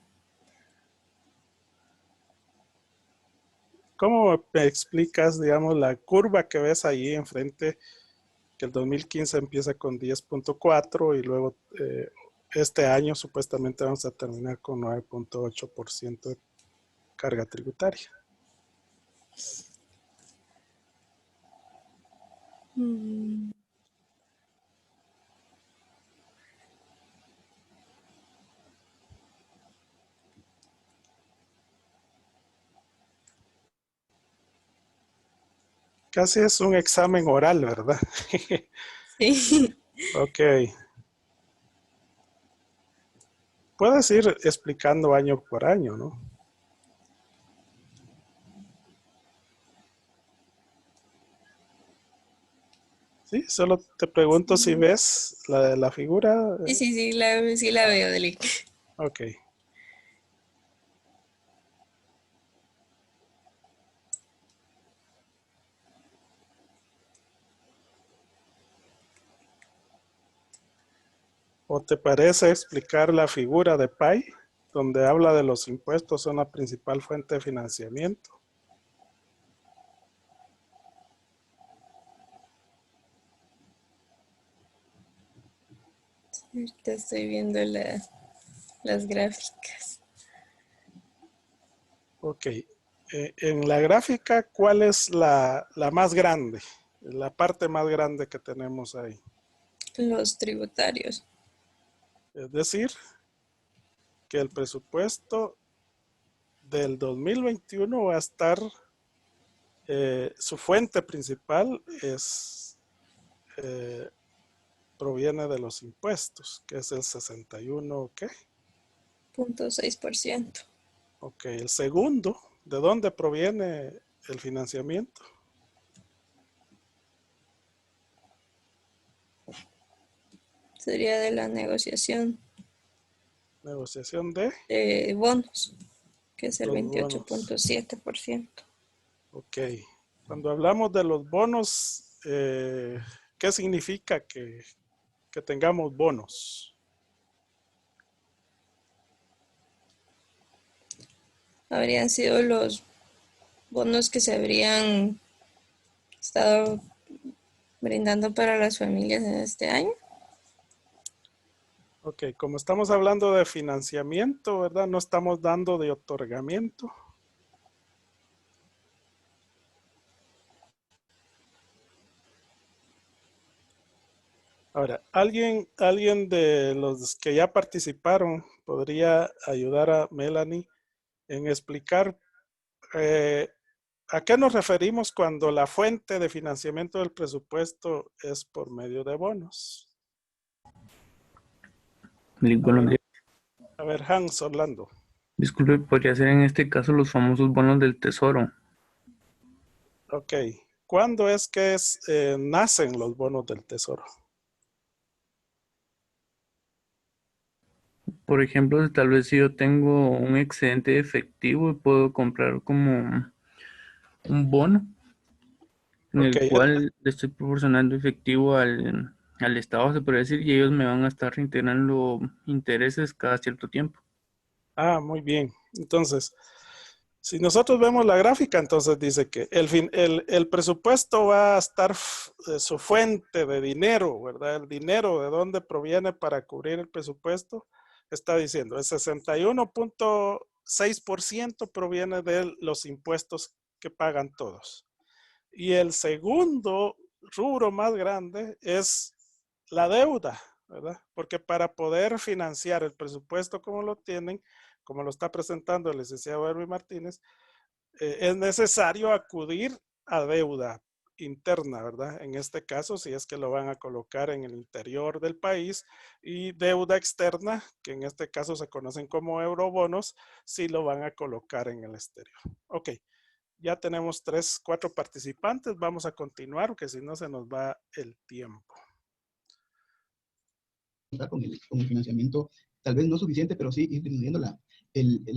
¿Cómo me explicas, digamos, la curva que ves ahí enfrente, que el 2015 empieza con 10.4 y luego este año supuestamente vamos a terminar con 9.8% de carga tributaria. Casi es un examen oral, ¿verdad? Sí. Ok. Puedes ir explicando año por año, ¿no? Sí, solo te pregunto si ves la figura. Sí, sí la veo, Deli. Ok. ¿O te parece explicar la figura de PAI, donde habla de los impuestos son la principal fuente de financiamiento? Ahorita estoy viendo las gráficas. Ok. En la gráfica, ¿cuál es la más grande? La parte más grande que tenemos ahí. Los tributarios. Es decir, que el presupuesto del 2021 va a estar, su fuente principal proviene de los impuestos, que es el 61, ¿qué? 0.6%. Ok, el segundo, ¿de dónde proviene el financiamiento? Sería de la negociación Negociación de de bonos, que es el los bonos. 28.7%. Ok, cuando hablamos de los bonos, ¿qué significa que tengamos bonos? Habrían sido los bonos que se habrían estado brindando para las familias en este año. Ok, como estamos hablando de financiamiento, ¿verdad? No estamos dando de otorgamiento. Ahora, ¿alguien de los que ya participaron podría ayudar a Melanie en explicar a qué nos referimos cuando la fuente de financiamiento del presupuesto es por medio de bonos? Buenos días. A ver, Hans Orlando. Disculpe, podría ser en este caso los famosos bonos del tesoro. Ok, ¿cuándo es que nacen los bonos del tesoro? Por ejemplo, tal vez si yo tengo un excedente de efectivo y puedo comprar como un bono en Ok, el cual le estoy proporcionando efectivo al Estado, se puede decir, y ellos me van a estar reintegrando intereses cada cierto tiempo. muy bien. Entonces, si nosotros vemos la gráfica, entonces dice que el presupuesto va a estar su fuente de dinero, ¿verdad? El dinero de dónde proviene para cubrir el presupuesto, está diciendo, el 61.6% proviene de los impuestos que pagan todos. Y el segundo rubro más grande es la deuda, ¿verdad? Porque para poder financiar el presupuesto como lo tienen, como lo está presentando el licenciado Erwin Martínez, es necesario acudir a deuda interna, ¿verdad? En este caso, si es que lo van a colocar en el interior del país, y deuda externa, que en este caso se conocen como eurobonos, si lo van a colocar en el exterior. Ok, ya tenemos 4 participantes, vamos a continuar, porque si no se nos va el tiempo. Con el financiamiento, tal vez no suficiente, pero sí ir disminuyendo la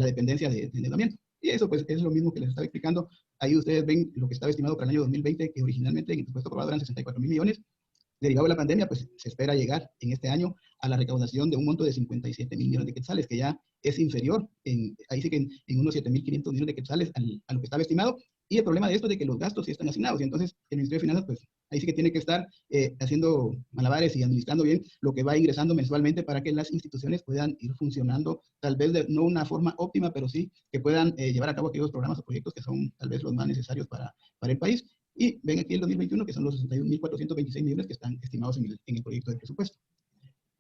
dependencia de endeudamiento. Y eso pues es lo mismo que les estaba explicando. Ahí ustedes ven lo que estaba estimado para el año 2020, que originalmente en el presupuesto aprobado eran 64,000 millones. Derivado de la pandemia, pues se espera llegar en este año a la recaudación de un monto de 57,000 millones de quetzales, que ya es inferior, ahí sí que en unos 7,500 millones de quetzales a lo que estaba estimado. Y el problema de esto es de que los gastos sí están asignados, y entonces el Ministerio de Finanzas pues ahí sí que tiene que estar haciendo malabares y administrando bien lo que va ingresando mensualmente para que las instituciones puedan ir funcionando, tal vez de no una forma óptima, pero sí que puedan llevar a cabo aquellos programas o proyectos que son tal vez los más necesarios para el país. Y ven aquí el 2021, que son los 61.426 millones que están estimados en el proyecto de presupuesto.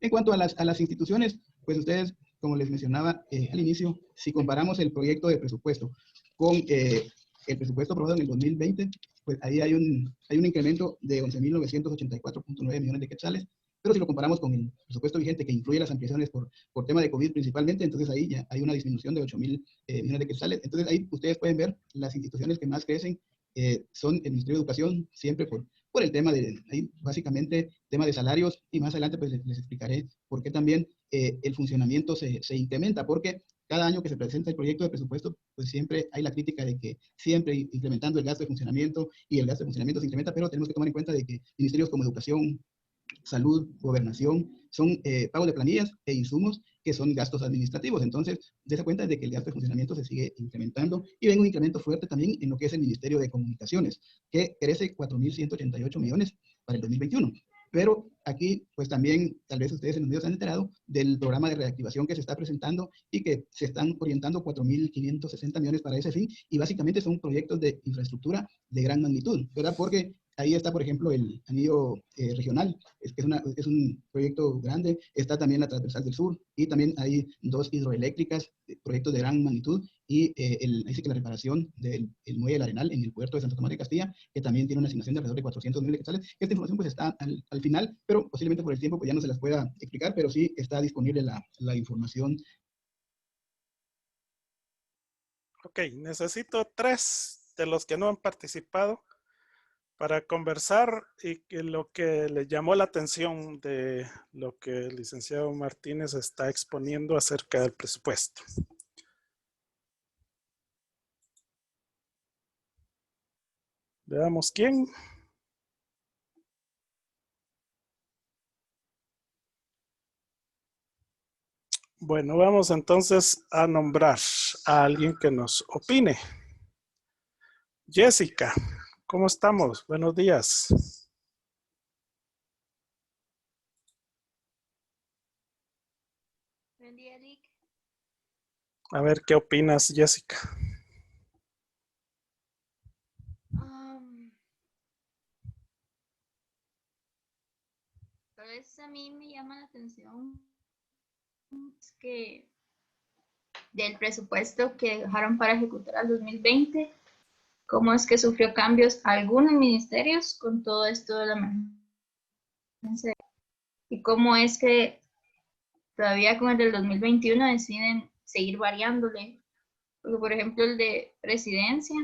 En cuanto a las instituciones, pues ustedes, como les mencionaba al inicio, si comparamos el proyecto de presupuesto con el presupuesto aprobado en el 2020, pues ahí hay un incremento de 11.984.9 millones de quetzales, pero si lo comparamos con el presupuesto vigente, que incluye las ampliaciones por tema de COVID principalmente, entonces ahí ya hay una disminución de 8.000 millones de quetzales. Entonces ahí ustedes pueden ver las instituciones que más crecen son el Ministerio de Educación, siempre por el tema de, ahí básicamente, tema de salarios, y más adelante pues les explicaré por qué también el funcionamiento se incrementa, porque cada año que se presenta el proyecto de presupuesto, pues siempre hay la crítica de que siempre incrementando el gasto de funcionamiento, y el gasto de funcionamiento se incrementa, pero tenemos que tomar en cuenta de que ministerios como Educación, Salud, Gobernación, son pagos de planillas e insumos que son gastos administrativos. Entonces, dése cuenta de que el gasto de funcionamiento se sigue incrementando, y ven un incremento fuerte también en lo que es el Ministerio de Comunicaciones, que crece 4.188 millones para el 2021. Pero aquí, pues también, tal vez ustedes en los medios se han enterado del programa de reactivación que se está presentando y que se están orientando 4.560 millones para ese fin, y básicamente son proyectos de infraestructura de gran magnitud, ¿verdad? Porque ahí está, por ejemplo, el anillo regional, es un proyecto grande. Está también la transversal del sur, y también hay 2 hidroeléctricas, proyectos de gran magnitud, y dice que la reparación del muelle del Arenal en el puerto de Santo Tomás de Castilla, que también tiene una asignación de alrededor de 400 millones de quetzales. Esta información pues está al final, pero posiblemente por el tiempo pues ya no se las pueda explicar, pero sí está disponible la información. Ok, necesito 3 de los que no han participado para conversar y que lo que le llamó la atención de lo que el licenciado Martínez está exponiendo acerca del presupuesto. Veamos quién. Bueno, vamos entonces a nombrar a alguien que nos opine. Jessica, ¿cómo estamos? Buenos días. Buen día, Eric. A ver, ¿qué opinas, Jessica? Tal vez a mí me llama la atención que del presupuesto que dejaron para ejecutar al 2020, cómo es que sufrió cambios algunos ministerios con todo esto de la emergencia, y cómo es que todavía con el del 2021 deciden seguir variándole, porque por ejemplo el de presidencia,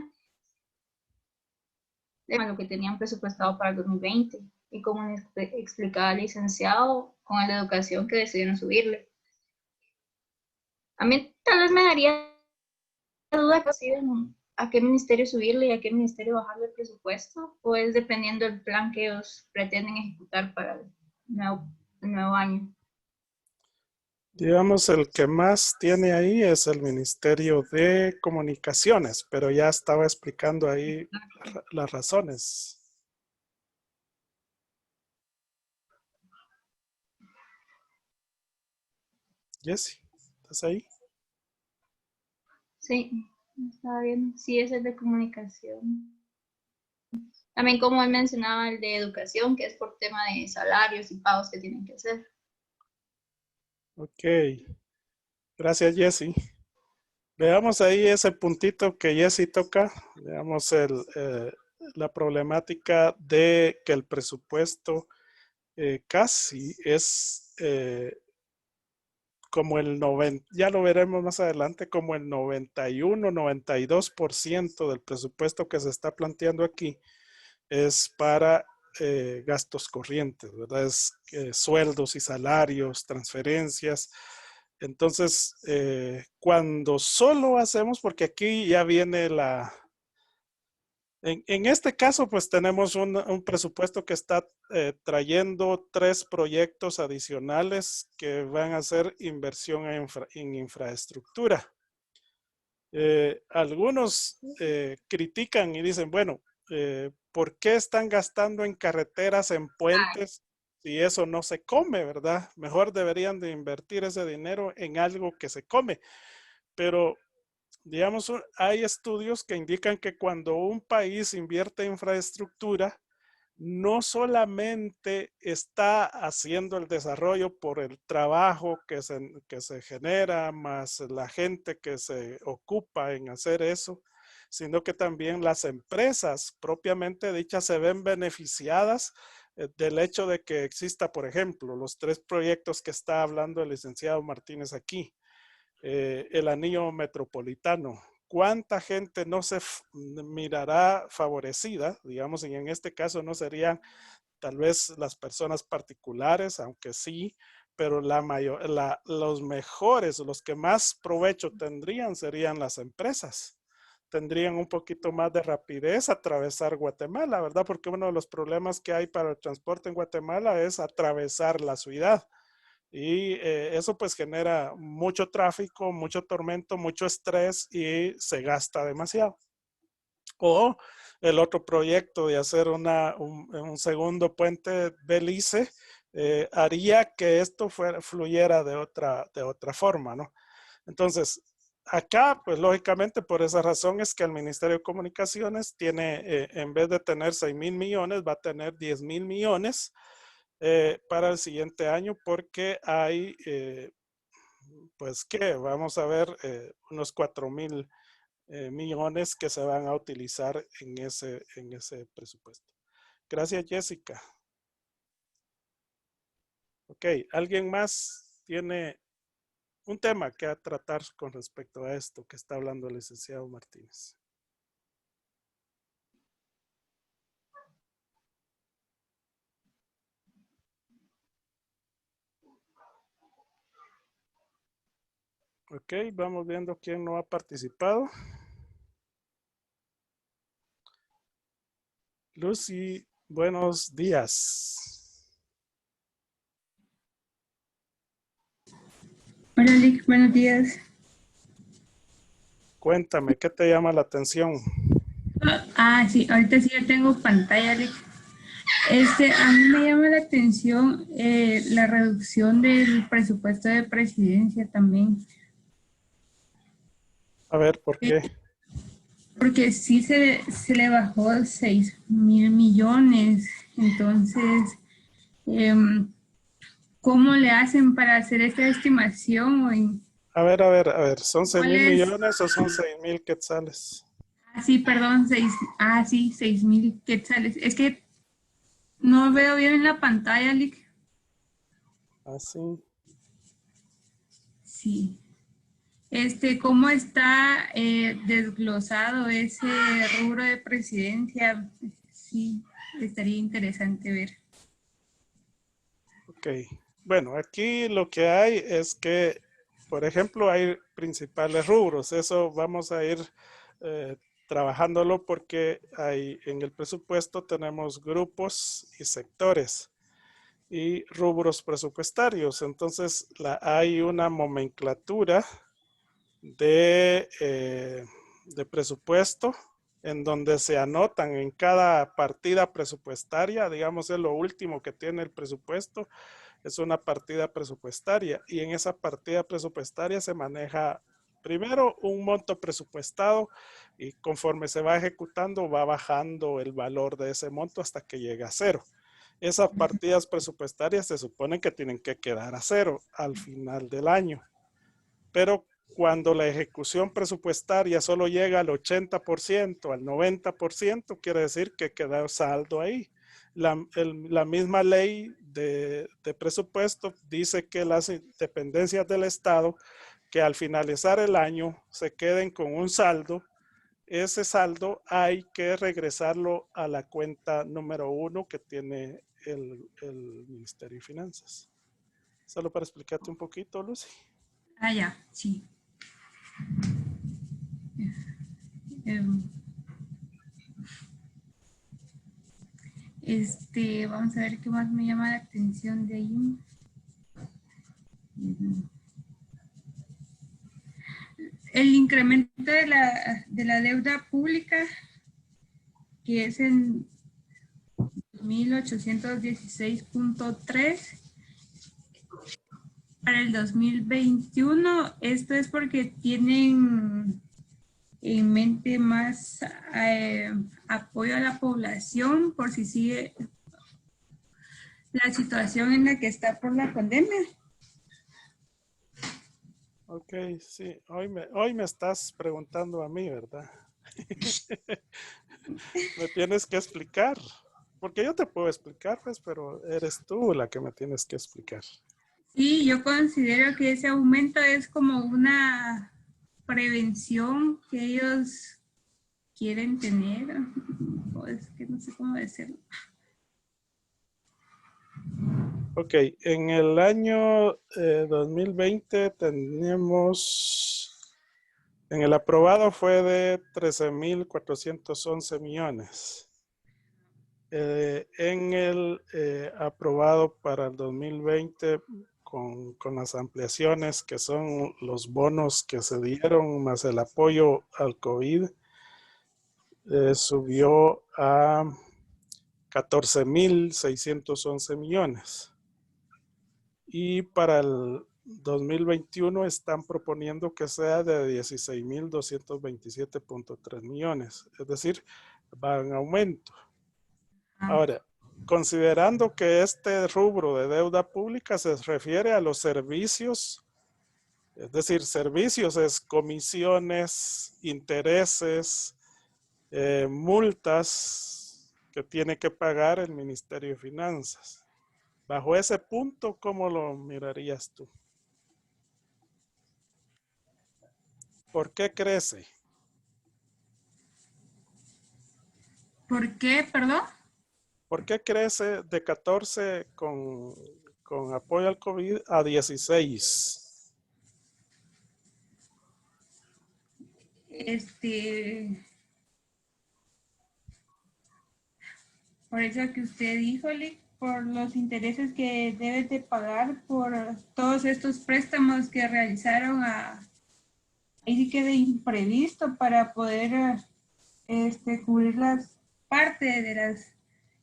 lo que tenían presupuestado para el 2020, y como explicaba el licenciado, con el de educación que decidieron subirle. A mí tal vez me daría duda a qué ministerio subirle y a qué ministerio bajarle el presupuesto, o es dependiendo del plan que ellos pretenden ejecutar para el nuevo año. Digamos, el que más tiene ahí es el Ministerio de Comunicaciones, pero ya estaba explicando ahí las razones. Jessie, ¿estás ahí? Sí, está bien. Sí, es el de comunicación. También, como él mencionaba, el de educación, que es por tema de salarios y pagos que tienen que hacer. Ok. Gracias, Jessie. Veamos ahí ese puntito que Jessie toca. Veamos la problemática de que el presupuesto casi es como el 90, ya lo veremos más adelante, como el 91, 92% del presupuesto que se está planteando aquí es para gastos corrientes, ¿verdad? Es sueldos y salarios, transferencias. Entonces, cuando solo hacemos, porque aquí ya viene en este caso, pues tenemos un presupuesto que está trayendo 3 proyectos adicionales que van a hacer inversión en infraestructura. Algunos critican y dicen, bueno, ¿por qué están gastando en carreteras, en puentes, si eso no se come, verdad? Mejor deberían de invertir ese dinero en algo que se come. Pero, digamos, hay estudios que indican que cuando un país invierte en infraestructura, no solamente está haciendo el desarrollo por el trabajo que se genera, más la gente que se ocupa en hacer eso, sino que también las empresas propiamente dichas se ven beneficiadas del hecho de que exista, por ejemplo, los 3 proyectos que está hablando el licenciado Martínez aquí. El anillo metropolitano. ¿Cuánta gente no se mirará favorecida? Digamos, y en este caso no serían tal vez las personas particulares, aunque sí, pero los mejores, los que más provecho tendrían serían las empresas. Tendrían un poquito más de rapidez atravesar Guatemala, ¿verdad? Porque uno de los problemas que hay para el transporte en Guatemala es atravesar la ciudad. Y eso pues genera mucho tráfico, mucho tormento, mucho estrés y se gasta demasiado. O el otro proyecto de hacer un segundo puente Belice haría que esto fluyera de otra forma, ¿no? Entonces, acá, pues lógicamente por esa razón es que el Ministerio de Comunicaciones tiene, en vez de tener 6,000 millones, va a tener 10,000 millones para el siguiente año porque hay, pues que vamos a ver unos 4,000 millones que se van a utilizar en ese presupuesto. Gracias, Jessica. Ok, ¿alguien más tiene un tema que tratar con respecto a esto que está hablando el licenciado Martínez? Ok, vamos viendo quién no ha participado. Lucy, buenos días. Hola, Lick, buenos días. Cuéntame, ¿qué te llama la atención? Sí, ahorita sí ya tengo pantalla, Lick. A mí me llama la atención la reducción del presupuesto de presidencia también. A ver, ¿por qué? Porque sí se le bajó 6,000 millones. Entonces, ¿cómo le hacen para hacer esta estimación? A ver, ¿son 6,000 millones o son 6,000 quetzales? Sí, perdón, 6,000 quetzales. Es que no veo bien en la pantalla, Lick. Así. Sí. ¿Cómo está desglosado ese rubro de presidencia? Sí, estaría interesante ver. Ok. Bueno, aquí lo que hay es que, por ejemplo, hay principales rubros. Eso vamos a ir trabajándolo porque en el presupuesto tenemos grupos y sectores y rubros presupuestarios. Entonces, hay una nomenclatura de presupuesto en donde se anotan en cada partida presupuestaria, digamos es lo último que tiene el presupuesto, es una partida presupuestaria y en esa partida presupuestaria se maneja primero un monto presupuestado y conforme se va ejecutando va bajando el valor de ese monto hasta que llega a cero. Esas partidas presupuestarias se supone que tienen que quedar a cero al final del año, pero cuando la ejecución presupuestaria solo llega al 80%, al 90%, quiere decir que queda saldo ahí. La misma ley de presupuesto dice que las dependencias del Estado que al finalizar el año se queden con un saldo, ese saldo hay que regresarlo a la cuenta número 1 que tiene el Ministerio de Finanzas. Solo para explicarte un poquito, Lucy. Ya, sí. Vamos a ver qué más me llama la atención de ahí. El incremento de la deuda pública, que es en 1816.3 para el 2021. Esto es porque tienen en mente más apoyo a la población por si sigue la situación en la que está por la pandemia. Ok, sí. Hoy me estás preguntando a mí, ¿verdad? Me tienes que explicar. Porque yo te puedo explicar, pues, pero eres tú la que me tienes que explicar. Sí, yo considero que ese aumento es como una prevención que ellos quieren tener. O es que no sé cómo decirlo. Ok, en el año 2020 tenemos, en el aprobado fue de 13.411 millones. En el aprobado para el 2020 con las ampliaciones que son los bonos que se dieron más el apoyo al COVID, subió a 14.611 millones. Y para el 2021 están proponiendo que sea de 16.227.3 millones. Es decir, va en aumento. Ahora, considerando que este rubro de deuda pública se refiere a los servicios, es decir, servicios es comisiones, intereses, multas que tiene que pagar el Ministerio de Finanzas. Bajo ese punto, ¿cómo lo mirarías tú? ¿Por qué crece? ¿Por qué, perdón? ¿Por qué crece de 14 con apoyo al COVID a 16? Por eso que usted dijo, Lick, por los intereses que debes de pagar por todos estos préstamos que realizaron ahí sí que de imprevisto para poder cubrir las partes de las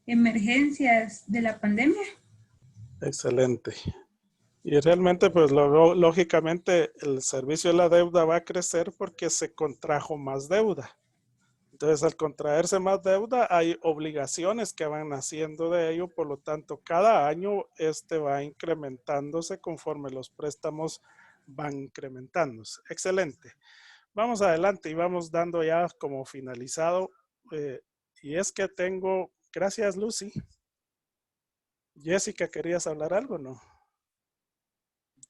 emergencias de la pandemia. Excelente. Y realmente, pues lógicamente el servicio de la deuda va a crecer porque se contrajo más deuda. Entonces, al contraerse más deuda, hay obligaciones que van naciendo de ello, por lo tanto, cada año va incrementándose conforme los préstamos van incrementándose. Excelente. Vamos adelante y vamos dando ya como finalizado. Y es que tengo, gracias Lucy. Jessica, ¿querías hablar algo o no?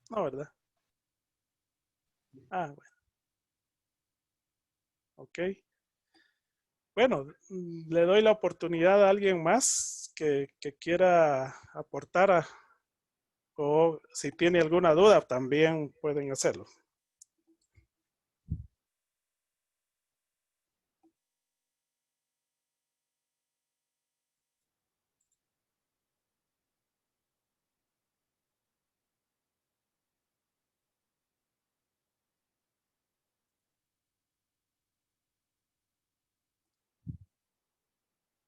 No, ¿verdad? Ah, bueno. Ok. Bueno, le doy la oportunidad a alguien más que quiera aportar o si tiene alguna duda también pueden hacerlo.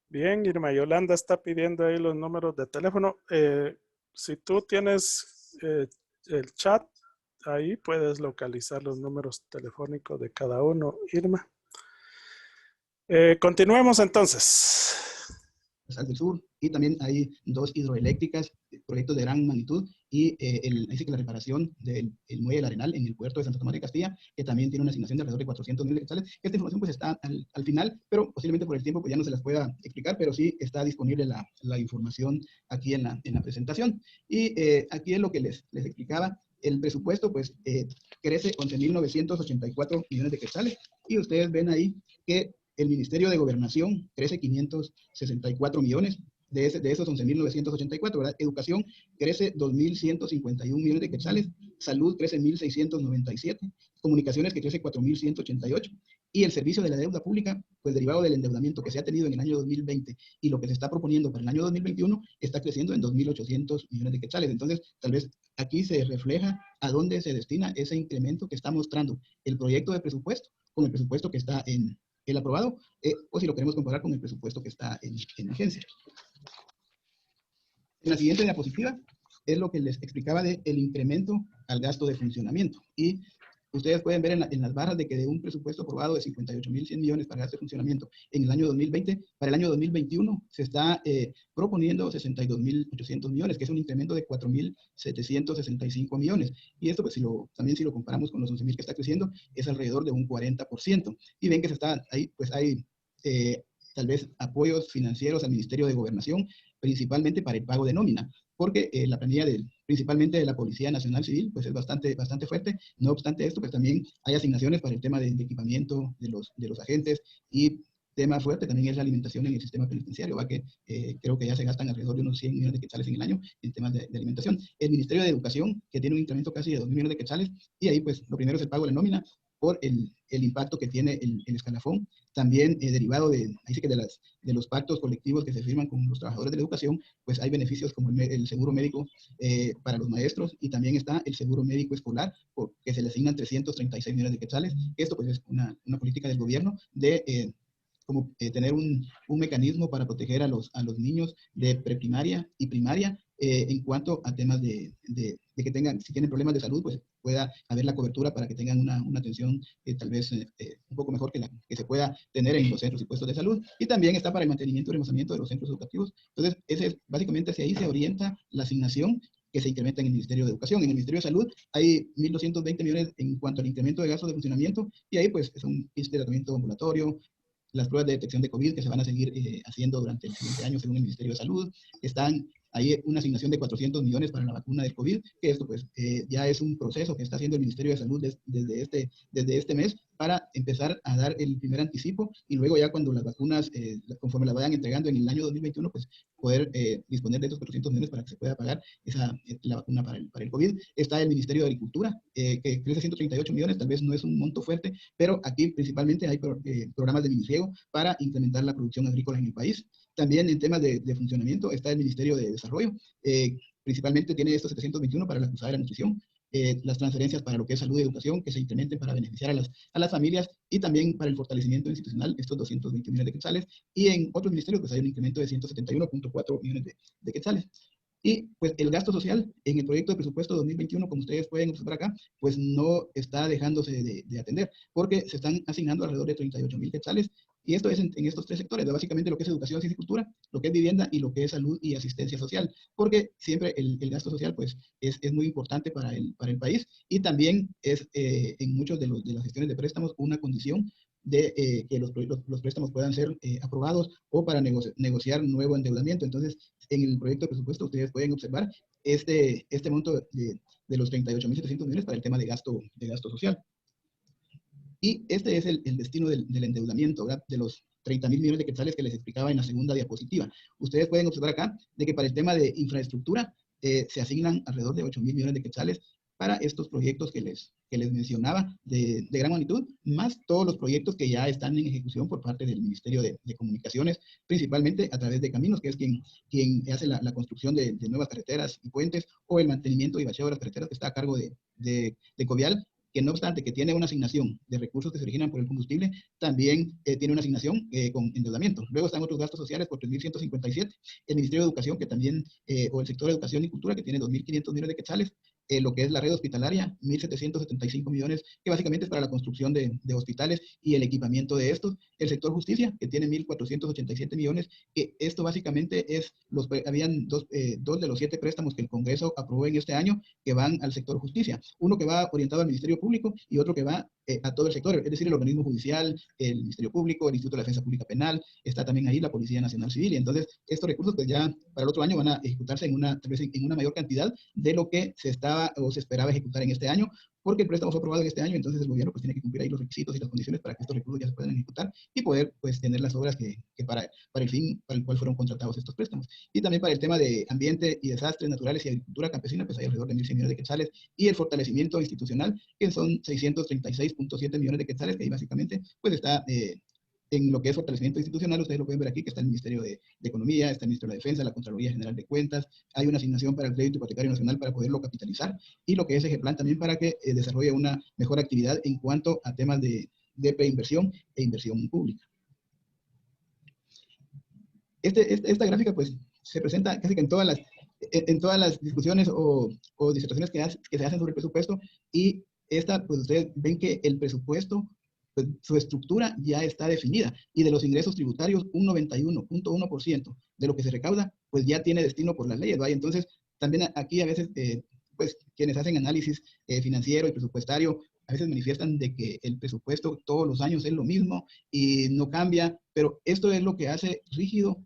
Bien, Irma Yolanda está pidiendo ahí los números de teléfono. Si tú tienes el chat, ahí puedes localizar los números telefónicos de cada uno, Irma. Continuemos entonces. Al del sur, y también hay 2 hidroeléctricas, proyectos de gran magnitud, y dice que la reparación del muelle del Arenal en el puerto de Santa Tomás de Castilla, que también tiene una asignación de alrededor de 400 millones de quetzales. Esta información pues está al final, pero posiblemente por el tiempo pues ya no se las pueda explicar, pero sí está disponible la información aquí en la presentación. Y aquí es lo que les explicaba. El presupuesto pues crece 11.984 millones de quetzales, y ustedes ven ahí que el Ministerio de Gobernación crece 564 millones, de esos 11.984, ¿verdad? Educación crece 2.151 millones de quetzales, salud crece 1.697, comunicaciones que crece 4.188, y el servicio de la deuda pública, pues derivado del endeudamiento que se ha tenido en el año 2020 y lo que se está proponiendo para el año 2021, está creciendo en 2.800 millones de quetzales. Entonces, tal vez aquí se refleja a dónde se destina ese incremento que está mostrando el proyecto de presupuesto con el presupuesto que está en el aprobado, o si lo queremos comparar con el presupuesto que está en agencia. En la siguiente diapositiva es lo que les explicaba del incremento al gasto de funcionamiento. Y ustedes pueden ver en las barras de que de un presupuesto aprobado de 58.100 millones para gasto de funcionamiento en el año 2020, para el año 2021 se está proponiendo 62.800 millones, que es un incremento de 4.765 millones. Y esto, pues, también si lo comparamos con los 11.000 que está creciendo, es alrededor de un 40%. Y ven que se está ahí, pues hay tal vez apoyos financieros al Ministerio de Gobernación, principalmente para el pago de nómina, porque la planilla principalmente de la Policía Nacional Civil, pues es bastante fuerte. No obstante esto, pues también hay asignaciones para el tema de equipamiento de los agentes, y tema fuerte también es la alimentación en el sistema penitenciario, ¿va? Que creo que ya se gastan alrededor de unos 100 millones de quetzales en el año en temas de alimentación. El Ministerio de Educación, que tiene un incremento casi de 2.000 millones de quetzales, y ahí pues lo primero es el pago de la nómina por el impacto que tiene el escalafón, también derivado ahí sí que de los pactos colectivos que se firman con los trabajadores de la educación, pues hay beneficios como el seguro médico para los maestros, y también está el seguro médico escolar, que se le asignan 336 millones de quetzales. Esto pues es una política del gobierno de tener un mecanismo para proteger a los niños de preprimaria y primaria en cuanto a temas de que si tienen problemas de salud, pues pueda haber la cobertura para que tengan una atención tal vez un poco mejor que se pueda tener en los centros y puestos de salud. Y también está para el mantenimiento y remozamiento de los centros educativos. Entonces, básicamente hacia ahí se orienta la asignación que se incrementa en el Ministerio de Educación. En el Ministerio de Salud hay 1.220 millones en cuanto al incremento de gastos de funcionamiento, y ahí pues son kits de tratamiento ambulatorio, las pruebas de detección de COVID que se van a seguir haciendo durante el siguiente año según el Ministerio de Salud. Están ahí una asignación de 400 millones para la vacuna del COVID, que esto pues ya es un proceso que está haciendo el Ministerio de Salud desde este mes para empezar a dar el primer anticipo, y luego ya cuando las vacunas, conforme las vayan entregando en el año 2021, pues poder disponer de estos 400 millones para que se pueda pagar la vacuna para el COVID. Está el Ministerio de Agricultura, que crece 138 millones, tal vez no es un monto fuerte, pero aquí principalmente hay programas de miniriego para incrementar la producción agrícola en el país. También en temas de funcionamiento está el Ministerio de Desarrollo, principalmente tiene estos 721 para la cruzada de la nutrición, las transferencias para lo que es salud y educación que se incrementen para beneficiar a las familias, y también para el fortalecimiento institucional estos 220 millones de quetzales, y en otros ministerios pues hay un incremento de 171.4 millones de quetzales. Y pues el gasto social en el proyecto de presupuesto 2021, como ustedes pueden observar acá, pues no está dejándose de atender, porque se están asignando alrededor de 38.000 quetzales, y esto es en estos tres sectores, básicamente lo que es educación, ciencia y cultura, lo que es vivienda y lo que es salud y asistencia social, porque siempre el gasto social pues es muy importante para el país, y también es en muchos de las gestiones de préstamos una condición de que los préstamos puedan ser aprobados o para negociar nuevo endeudamiento. Entonces, en el proyecto de presupuesto ustedes pueden observar este monto de los 38.700 millones para el tema de gasto social. Y este es el destino del endeudamiento, ¿verdad? De los 30.000 millones de quetzales que les explicaba en la segunda diapositiva. Ustedes pueden observar acá de que para el tema de infraestructura se asignan alrededor de 8.000 millones de quetzales para estos proyectos que les mencionaba de gran magnitud, más todos los proyectos que ya están en ejecución por parte del Ministerio de Comunicaciones, principalmente a través de Caminos, que es quien hace la construcción de nuevas carreteras y puentes, o el mantenimiento y bacheo de las carreteras, que está a cargo de Covial, que no obstante que tiene una asignación de recursos que se originan por el combustible, también tiene una asignación con endeudamiento. Luego están otros gastos sociales por 3.157, el Ministerio de Educación, que también, o el sector de Educación y Cultura, que tiene 2.500 millones de quetzales, lo que es la red hospitalaria, 1.775 millones, que básicamente es para la construcción de hospitales y el equipamiento de estos. El sector justicia, que tiene 1.487 millones, que esto básicamente habían dos de los 7 préstamos que el Congreso aprobó en este año, que van al sector justicia. Uno que va orientado al Ministerio Público y otro que va a todo el sector, es decir, el organismo judicial, el Ministerio Público, el Instituto de la Defensa Pública Penal, está también ahí la Policía Nacional Civil, y entonces estos recursos pues ya para el otro año van a ejecutarse tal vez en una mayor cantidad de lo que se esperaba ejecutar en este año, porque el préstamo fue aprobado en este año, entonces el gobierno pues tiene que cumplir ahí los requisitos y las condiciones para que estos recursos ya se puedan ejecutar y poder pues tener las obras que para el fin para el cual fueron contratados estos préstamos. Y también para el tema de ambiente y desastres naturales y agricultura campesina, pues hay alrededor de 1.100 millones de quetzales, y el fortalecimiento institucional, que son 636.7 millones de quetzales, que ahí básicamente pues está en lo que es fortalecimiento institucional. Ustedes lo pueden ver aquí, que está el Ministerio de Economía, está el Ministerio de Defensa, la Contraloría General de Cuentas, hay una asignación para el crédito hipotecario nacional para poderlo capitalizar, y lo que es Ejeplan también para que desarrolle una mejor actividad en cuanto a temas de preinversión e inversión pública. Esta gráfica pues se presenta casi que en todas en todas las discusiones o disertaciones que se hacen sobre el presupuesto, y esta, pues ustedes ven que el presupuesto, pues, su estructura ya está definida, y de los ingresos tributarios, un 91.1% de lo que se recauda, pues ya tiene destino por las leyes, ¿vale? Entonces, también aquí a veces, pues quienes hacen análisis financiero y presupuestario, a veces manifiestan de que el presupuesto todos los años es lo mismo y no cambia, pero esto es lo que hace rígido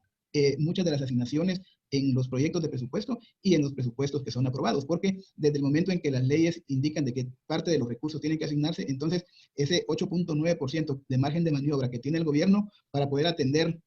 muchas de las asignaciones en los proyectos de presupuesto y en los presupuestos que son aprobados, porque desde el momento en que las leyes indican de que parte de los recursos tienen que asignarse, entonces ese 8.9% de margen de maniobra que tiene el gobierno para poder atender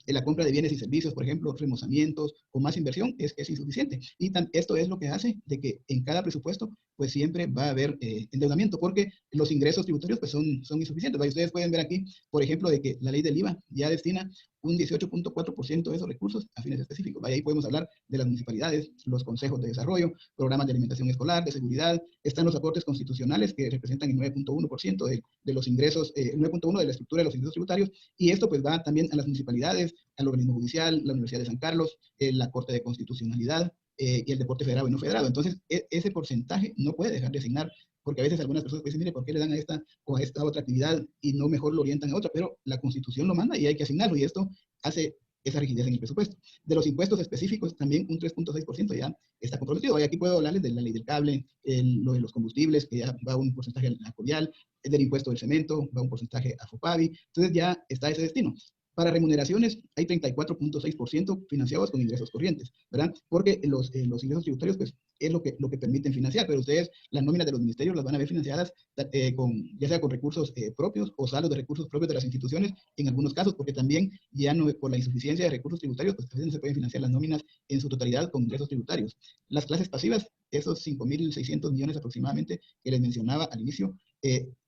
la compra de bienes y servicios, por ejemplo, remozamientos o más inversión, es insuficiente. Y esto es lo que hace de que en cada presupuesto, pues siempre va a haber endeudamiento, porque los ingresos tributarios pues son insuficientes. Ustedes pueden ver aquí, por ejemplo, de que la ley del IVA ya destina un 18.4% de esos recursos a fines específicos. Ahí podemos hablar de las municipalidades, los consejos de desarrollo, programas de alimentación escolar, de seguridad. Están los aportes constitucionales que representan el 9.1% de los ingresos, 9.1% de la estructura de los ingresos tributarios. Y esto pues va también a las municipalidades, al organismo judicial, la Universidad de San Carlos, la Corte de Constitucionalidad y el deporte federado y no federado. Entonces, ese porcentaje no puede dejar de asignar, porque a veces algunas personas dicen, mire, ¿por qué le dan a esta o a esta otra actividad y no mejor lo orientan a otra? Pero la Constitución lo manda y hay que asignarlo, y esto hace esa rigidez en el presupuesto. De los impuestos específicos, también un 3.6% ya está comprometido. Y aquí puedo hablarles de la ley del cable, lo de los combustibles, que ya va un porcentaje a Covial, del impuesto del cemento, va un porcentaje a FOPAVI. Entonces ya está ese destino. Para remuneraciones hay 34.6% financiados con ingresos corrientes, ¿verdad? Porque los ingresos tributarios, pues, es lo que permiten financiar, pero ustedes las nóminas de los ministerios las van a ver financiadas ya sea con recursos propios o saldos de recursos propios de las instituciones, en algunos casos, porque también ya no, por la insuficiencia de recursos tributarios, pues a veces no se pueden financiar las nóminas en su totalidad con ingresos tributarios. Las clases pasivas, esos 5.600 millones aproximadamente que les mencionaba al inicio,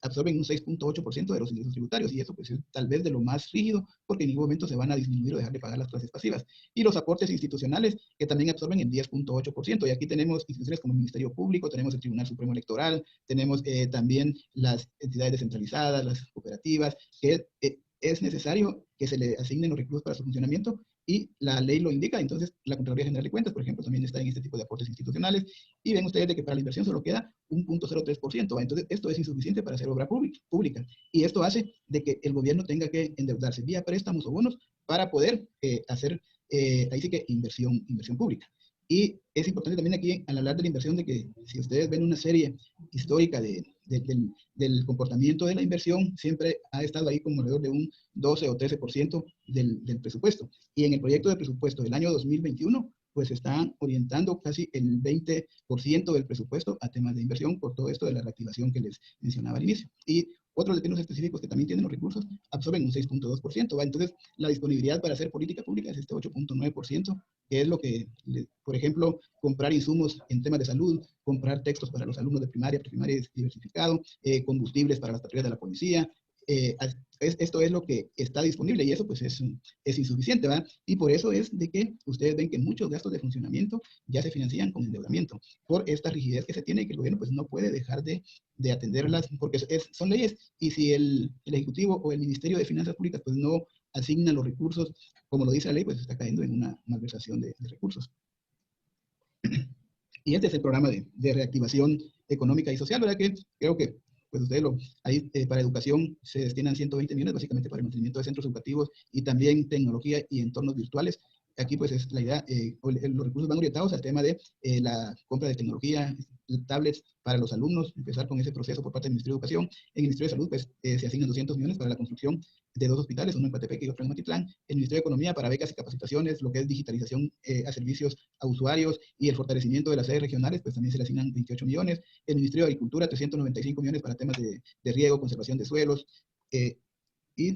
absorben un 6.8% de los ingresos tributarios, y eso pues es tal vez de lo más rígido, porque en ningún momento se van a disminuir o dejar de pagar las clases pasivas. Y los aportes institucionales, que también absorben el 10.8%, y aquí tenemos instituciones como el Ministerio Público, tenemos el Tribunal Supremo Electoral, tenemos también las entidades descentralizadas, las cooperativas, que es necesario que se le asignen los recursos para su funcionamiento, y la ley lo indica. Entonces la Contraloría General de Cuentas, por ejemplo, también está en este tipo de aportes institucionales, y ven ustedes de que para la inversión solo queda un 0.03%. Entonces esto es insuficiente para hacer obra pública, y esto hace de que el gobierno tenga que endeudarse vía préstamos o bonos para poder hacer, ahí sí que inversión pública. Y es importante también aquí, al hablar de la inversión, de que si ustedes ven una serie histórica del comportamiento de la inversión, siempre ha estado ahí como alrededor de un 12 o 13% del presupuesto. Y en el proyecto de presupuesto del año 2021, pues están orientando casi el 20% del presupuesto a temas de inversión, por todo esto de la reactivación que les mencionaba al inicio. Y otros destinos específicos que también tienen los recursos absorben un 6.2%. Entonces, la disponibilidad para hacer política pública es este 8.9%, que es lo que, por ejemplo, comprar insumos en temas de salud, comprar textos para los alumnos de primaria, preprimaria diversificado, combustibles para las patrullas de la policía. Esto es lo que está disponible, y eso pues es insuficiente, ¿verdad? Y por eso es de que ustedes ven que muchos gastos de funcionamiento ya se financian con endeudamiento, por esta rigidez que se tiene, y que el gobierno pues no puede dejar de atenderlas, porque son leyes, y si el Ejecutivo o el Ministerio de Finanzas Públicas pues no asignan los recursos como lo dice la ley, pues está cayendo en una malversación de recursos. Y este es el programa de reactivación económica y social, ¿verdad? Que creo que pues ustedes ahí para educación se destinan 120 millones básicamente para el mantenimiento de centros educativos y también tecnología y entornos virtuales. Aquí pues es la idea, los recursos van orientados al tema de la compra de tecnología, tablets para los alumnos, empezar con ese proceso por parte del Ministerio de Educación. En el Ministerio de Salud pues se asignan 200 millones para la construcción de 2 hospitales, uno en Coatepec y otro en Matitlán. El Ministerio de Economía para becas y capacitaciones, lo que es digitalización a servicios a usuarios y el fortalecimiento de las sedes regionales, pues también se le asignan 28 millones. El Ministerio de Agricultura, 395 millones para temas de riego, conservación de suelos. Y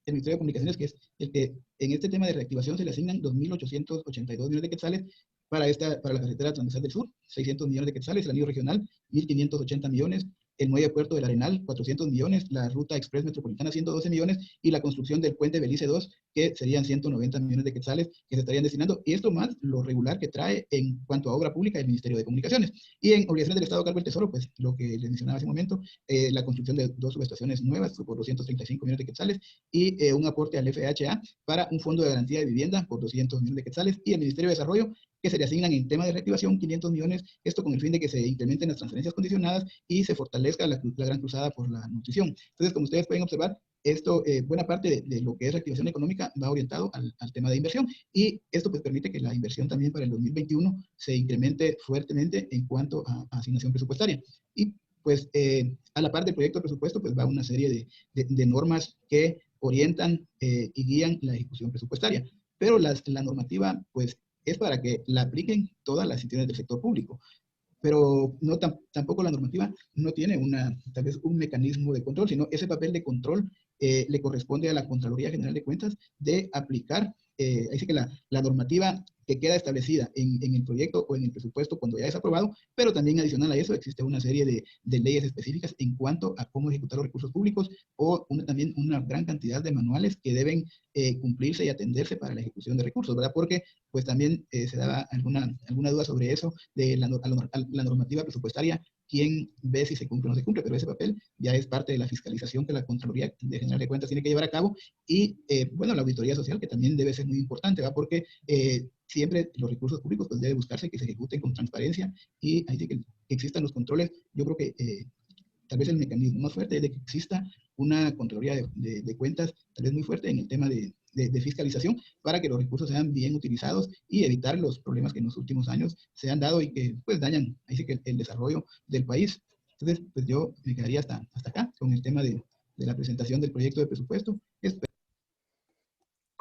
el Ministerio de Comunicaciones, que es el que en este tema de reactivación se le asignan 2.882 millones de quetzales para la carretera transversal del sur, 600 millones de quetzales, el anillo regional, 1.580 millones, el muelle puerto del Arenal, 400 millones, la ruta express metropolitana, 112 millones, y la construcción del puente Belice 2, que serían 190 millones de quetzales que se estarían destinando, y esto más lo regular que trae en cuanto a obra pública el Ministerio de Comunicaciones. Y en obligaciones del Estado a cargo del Tesoro, pues lo que les mencionaba hace un momento, la construcción de 2 subestaciones nuevas por 235 millones de quetzales, y un aporte al FHA para un fondo de garantía de vivienda por 200 millones de quetzales, y el Ministerio de Desarrollo que se le asignan en tema de reactivación 500 millones, esto con el fin de que se incrementen las transferencias condicionadas y se fortalezca la gran cruzada por la nutrición. Entonces, como ustedes pueden observar, esto, buena parte de lo que es reactivación económica va orientado al tema de inversión, y esto pues permite que la inversión también para el 2021 se incremente fuertemente en cuanto a asignación presupuestaria. Y pues a la par del proyecto de presupuesto pues va una serie de normas que orientan y guían la ejecución presupuestaria, pero la normativa pues es para que la apliquen todas las instituciones del sector público. Pero no, tampoco la normativa no tiene tal vez un mecanismo de control, sino ese papel de control le corresponde a la Contraloría General de Cuentas de aplicar, así que la normativa que queda establecida en el proyecto o en el presupuesto cuando ya es aprobado, pero también adicional a eso existe una serie de leyes específicas en cuanto a cómo ejecutar los recursos públicos, o también una gran cantidad de manuales que deben cumplirse y atenderse para la ejecución de recursos, ¿verdad? Porque pues también se daba alguna duda sobre eso, de la normativa presupuestaria, quién ve si se cumple o no se cumple, pero ese papel ya es parte de la fiscalización que la Contraloría General de Cuentas tiene que llevar a cabo, y bueno, la auditoría social, que también debe ser muy importante, ¿verdad? Porque siempre los recursos públicos pues debe buscarse que se ejecuten con transparencia, y ahí sí que existan los controles. Yo creo que tal vez el mecanismo más fuerte es de que exista una Contraloría de Cuentas tal vez muy fuerte en el tema de fiscalización, para que los recursos sean bien utilizados y evitar los problemas que en los últimos años se han dado y que pues dañan ahí sí que el desarrollo del país. Entonces, pues yo me quedaría hasta acá con el tema de la presentación del proyecto de presupuesto.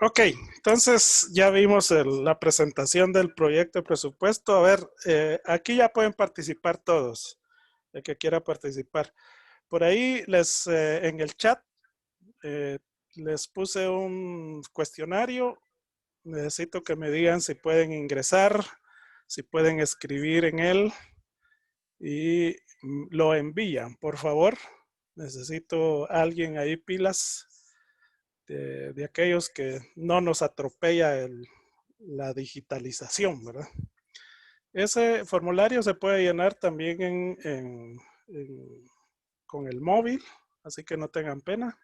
Ok, entonces ya vimos la presentación del proyecto de presupuesto. A ver, aquí ya pueden participar todos, el que quiera participar. Por ahí en el chat les puse un cuestionario. Necesito que me digan si pueden ingresar, si pueden escribir en él y lo envían, por favor. Necesito alguien ahí pilas de aquellos que no nos atropella la digitalización, ¿verdad? Ese formulario se puede llenar también con el móvil, así que no tengan pena.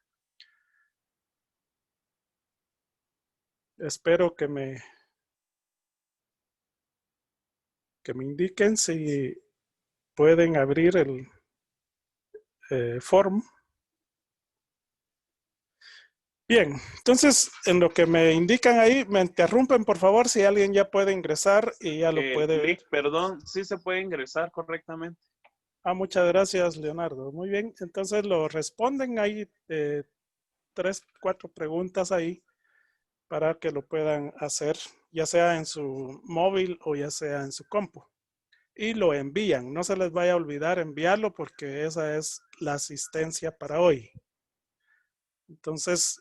Espero que me indiquen si pueden abrir el form. Bien, entonces en lo que me indican ahí, me interrumpen por favor si alguien ya puede ingresar y ya lo puede ver. Perdón, sí se puede ingresar correctamente. Muchas gracias, Leonardo. Muy bien, entonces lo responden ahí 3, 4 preguntas ahí para que lo puedan hacer, ya sea en su móvil o ya sea en su compu. Y lo envían, no se les vaya a olvidar enviarlo porque esa es la asistencia para hoy. Entonces,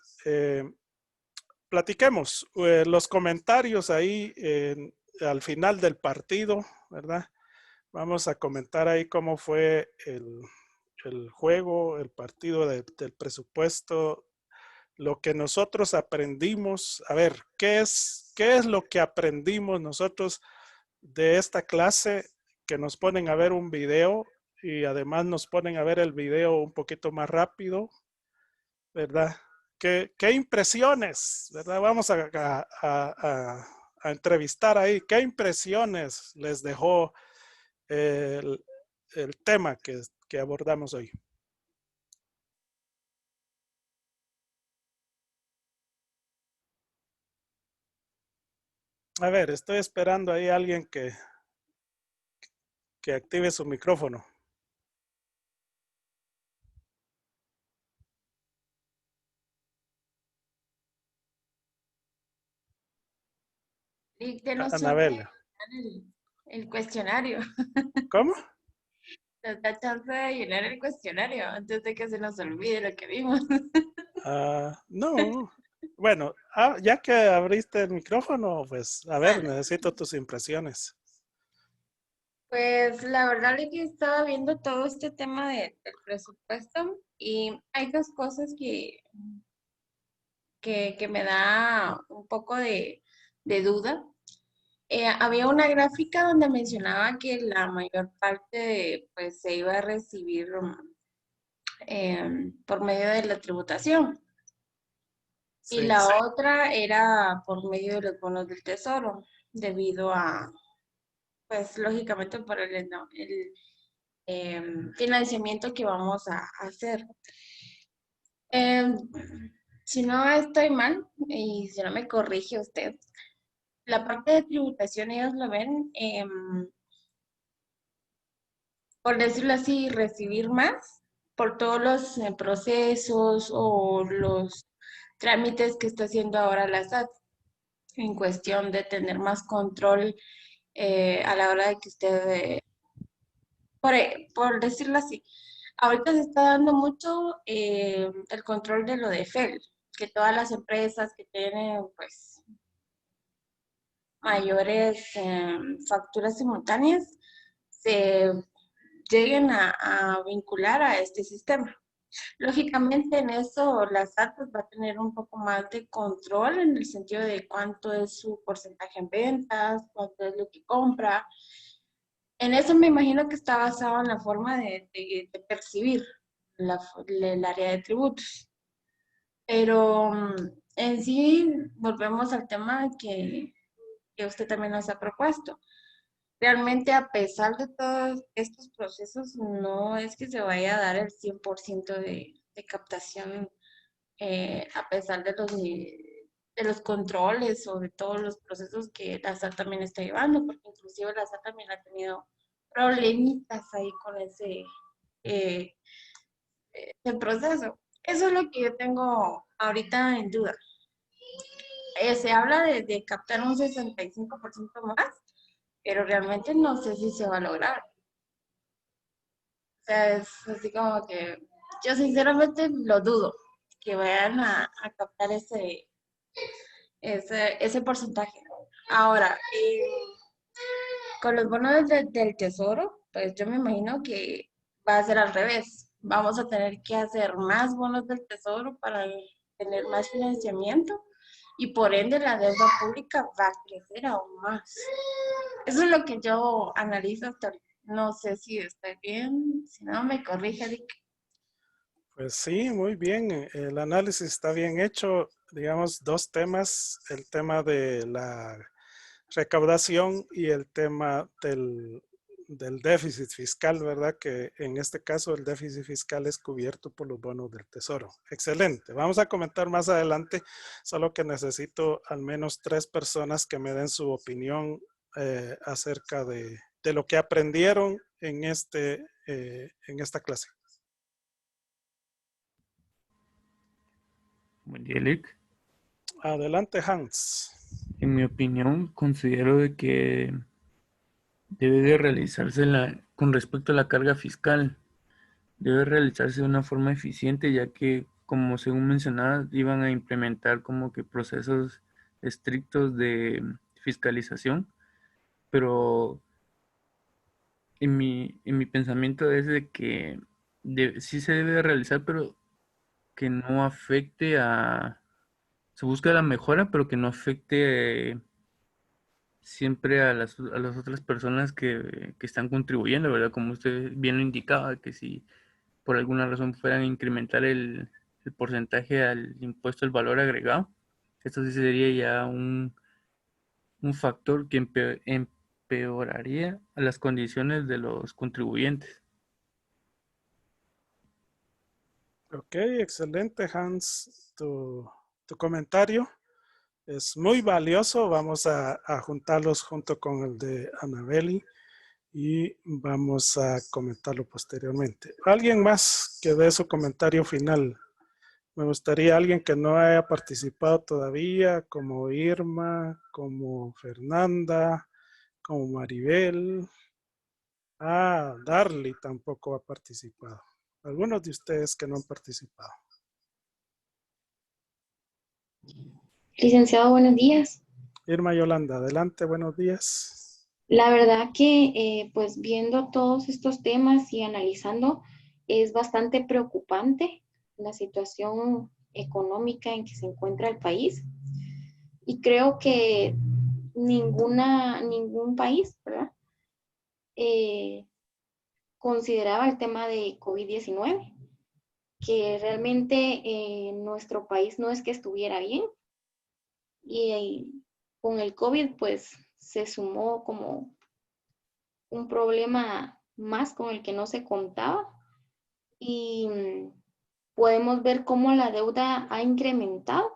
platiquemos los comentarios ahí al final del partido, ¿verdad? Vamos a comentar ahí cómo fue el juego, el partido del presupuesto, lo que nosotros aprendimos. A ver, ¿qué es lo que aprendimos nosotros de esta clase? Que nos ponen a ver un video y además nos ponen a ver el video un poquito más rápido, ¿verdad? ¿Qué impresiones, verdad? Vamos a entrevistar ahí. ¿Qué impresiones les dejó el tema que abordamos hoy? A ver, estoy esperando ahí a alguien que active su micrófono. Y que nos Anabela. el cuestionario. ¿Cómo? Nos da chance de llenar el cuestionario antes de que se nos olvide lo que vimos. No. Bueno, ya que abriste el micrófono, pues a ver, necesito tus impresiones. Pues la verdad es que estaba viendo todo este tema del presupuesto y hay dos cosas que me da un poco de duda. Había una gráfica donde mencionaba que la mayor parte pues se iba a recibir por medio de la tributación. Sí. Y la otra era por medio de los bonos del tesoro, debido a pues lógicamente por financiamiento que vamos a hacer. Si no estoy mal, y si no me corrige usted, la parte de tributación ellos lo ven, por decirlo así, recibir más por todos los procesos o los trámites que está haciendo ahora la SAT en cuestión de tener más control a la hora de que usted, por decirlo así, ahorita se está dando mucho el control de lo de FEL, que todas las empresas que tienen pues mayores facturas simultáneas se lleguen a vincular a este sistema. Lógicamente en eso la SAT va a tener un poco más de control en el sentido de cuánto es su porcentaje en ventas, cuánto es lo que compra. En eso me imagino que está basado en la forma de percibir el área de tributos. Pero en sí volvemos al tema que usted también nos ha propuesto. Realmente, a pesar de todos estos procesos, no es que se vaya a dar el 100% de captación, a pesar de los controles o de todos los procesos que la SAT también está llevando, porque inclusive la SAT también ha tenido problemitas ahí con ese proceso. Eso es lo que yo tengo ahorita en duda. Se habla de captar un 65% más, pero realmente no sé si se va a lograr. O sea, es así como que yo sinceramente lo dudo, que vayan a captar ese porcentaje. Ahora, con los bonos del tesoro, pues yo me imagino que va a ser al revés. Vamos a tener que hacer más bonos del tesoro para tener más financiamiento y por ende la deuda pública va a crecer aún más. Eso es lo que yo analizo hasta ahorita. No sé si estoy bien, si no me corrige, Dick. Pues sí, muy bien. El análisis está bien hecho. Digamos, dos temas, el tema de la recaudación y el tema del déficit fiscal, ¿verdad? Que en este caso el déficit fiscal es cubierto por los bonos del tesoro. Excelente. Vamos a comentar más adelante, solo que necesito al menos 3 personas que me den su opinión acerca de lo que aprendieron en esta clase. Buen día, Lick. Adelante, Hans. En mi opinión, considero de que debe de realizarse con respecto a la carga fiscal, debe realizarse de una forma eficiente, ya que, como según mencionaba, iban a implementar como que procesos estrictos de fiscalización, pero en mi pensamiento es de que sí se debe de realizar, pero que no afecte se busca la mejora, pero que no afecte siempre a las otras personas que están contribuyendo, ¿verdad? Como usted bien lo indicaba, que si por alguna razón fueran a incrementar el porcentaje al impuesto al valor agregado, esto sí sería ya un factor que empeoraría a las condiciones de los contribuyentes. Ok, excelente, Hans. Tu comentario es muy valioso. Vamos a juntarlos junto con el de Anabeli y vamos a comentarlo posteriormente. ¿Alguien más que dé su comentario final? Me gustaría alguien que no haya participado todavía, como Irma, como Fernanda, como Maribel. Darly tampoco ha participado. Algunos de ustedes que no han participado. Licenciado, buenos días. Irma Yolanda, adelante, buenos días. La verdad que pues viendo todos estos temas y analizando, es bastante preocupante la situación económica en que se encuentra el país. Y creo que ningún país, ¿verdad? Consideraba el tema de COVID-19, que realmente nuestro país no es que estuviera bien. Y con el COVID, pues, se sumó como un problema más con el que no se contaba y podemos ver cómo la deuda ha incrementado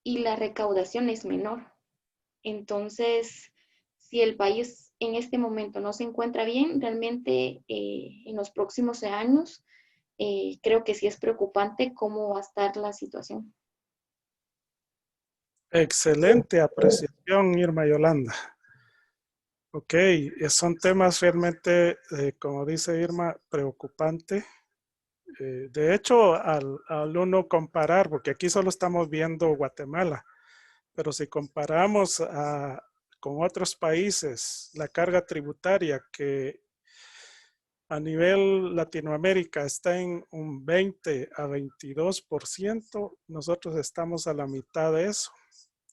y la recaudación es menor. Entonces, si el país en este momento no se encuentra bien, realmente en los próximos años creo que sí es preocupante cómo va a estar la situación. Excelente apreciación, Irma Yolanda. Ok, son temas realmente, como dice Irma, preocupantes. De hecho, al uno comparar, porque aquí solo estamos viendo Guatemala, pero si comparamos con otros países, la carga tributaria que a nivel Latinoamérica está en un 20 a 22%, nosotros estamos a la mitad de eso.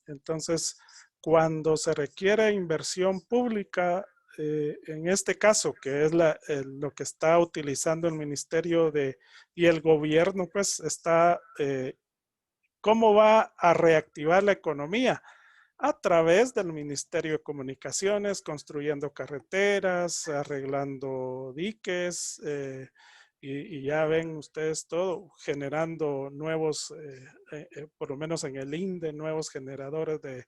Entonces, cuando se requiere inversión pública, en este caso, que es lo que está utilizando el Ministerio y el gobierno, pues está, ¿cómo va a reactivar la economía? A través del Ministerio de Comunicaciones, construyendo carreteras, arreglando diques, y ya ven ustedes todo, generando nuevos, por lo menos en el INDE, nuevos generadores de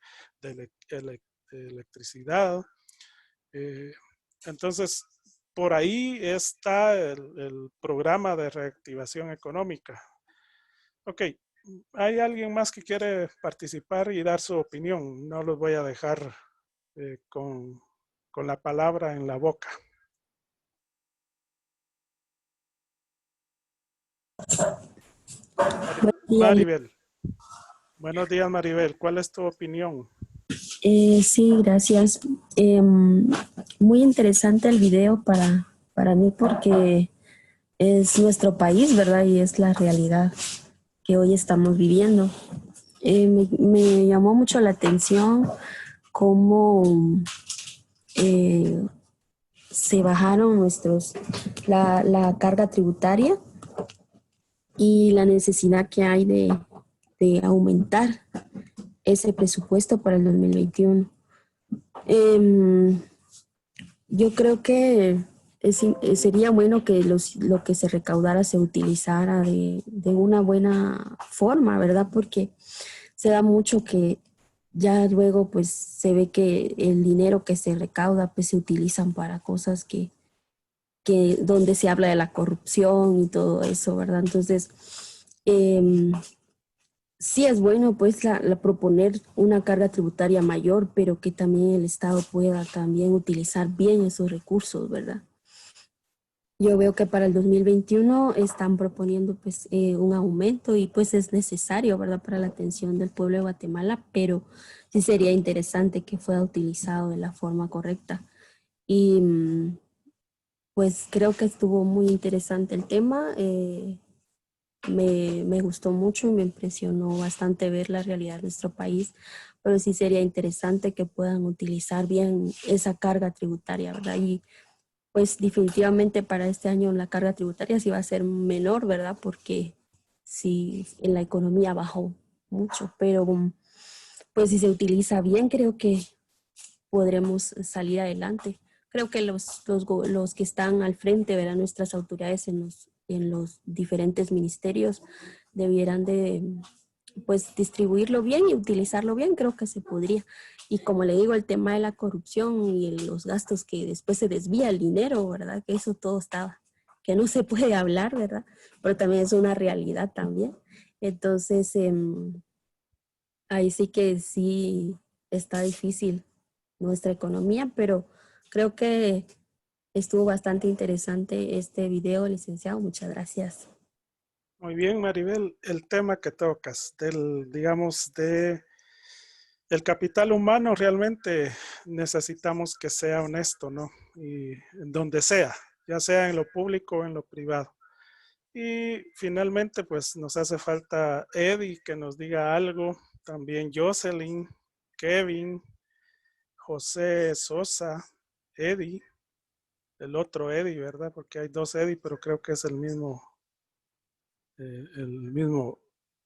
electricidad. Entonces, por ahí está el programa de reactivación económica. Ok, ¿hay alguien más que quiere participar y dar su opinión? No los voy a dejar con la palabra en la boca. Maribel. Buenos días, Maribel. ¿Cuál es tu opinión? Sí, gracias. Muy interesante el video para mí porque es nuestro país, ¿verdad? Y es la realidad que hoy estamos viviendo. Me llamó mucho la atención cómo se bajaron la carga tributaria y la necesidad que hay de aumentar ese presupuesto para el 2021. Yo creo que sería bueno que lo que se recaudara se utilizara de una buena forma, ¿verdad? Porque se da mucho que ya luego pues se ve que el dinero que se recauda pues se utilizan para cosas que donde se habla de la corrupción y todo eso, ¿verdad? Entonces, sí es bueno pues proponer una carga tributaria mayor, pero que también el Estado pueda también utilizar bien esos recursos, ¿verdad? Yo veo que para el 2021 están proponiendo pues un aumento y pues es necesario, ¿verdad? Para la atención del pueblo de Guatemala, pero sí sería interesante que fuera utilizado de la forma correcta. Y pues creo que estuvo muy interesante el tema. Me gustó mucho y me impresionó bastante ver la realidad de nuestro país, pero sí sería interesante que puedan utilizar bien esa carga tributaria, ¿verdad? Y pues definitivamente para este año la carga tributaria sí va a ser menor, ¿verdad? Porque sí, en la economía bajó mucho, pero pues si se utiliza bien, creo que podremos salir adelante. Creo que los que están al frente, ¿verdad? Nuestras autoridades en los diferentes ministerios debieran de pues distribuirlo bien y utilizarlo bien, creo que se podría. Y como le digo, el tema de la corrupción y los gastos que después se desvía el dinero, ¿verdad? Que eso todo estaba, que no se puede hablar, ¿verdad? Pero también es una realidad también. Entonces, ahí sí que sí está difícil nuestra economía, pero creo que estuvo bastante interesante este video, licenciado. Muchas gracias. Muy bien, Maribel. El tema que tocas, digamos, el capital humano, realmente necesitamos que sea honesto, ¿no? Y en donde sea, ya sea en lo público o en lo privado. Y finalmente, pues nos hace falta Eddie que nos diga algo. También Jocelyn, Kevin, José Sosa, Eddie, el otro Eddie, ¿verdad? Porque hay dos Eddie, pero creo que es el mismo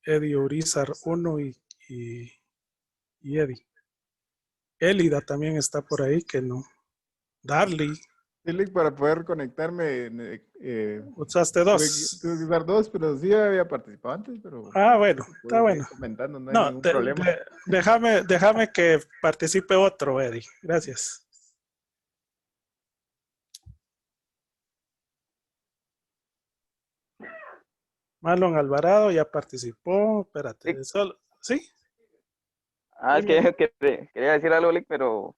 Eddie Urizar 1 y Eddie. Elida también está por ahí, que no Darly. Philip, para poder conectarme, Usaste dos. tuve que usar dos, pero sí había participado antes, pero Ah, bueno, está puedo bueno. seguir comentando, no hay No, ningún problema. déjame que participe otro, Eddie. Gracias. Marlon Alvarado ya participó. Espérate, solo, ¿sí? Ah, es que quería decir algo, Lick, pero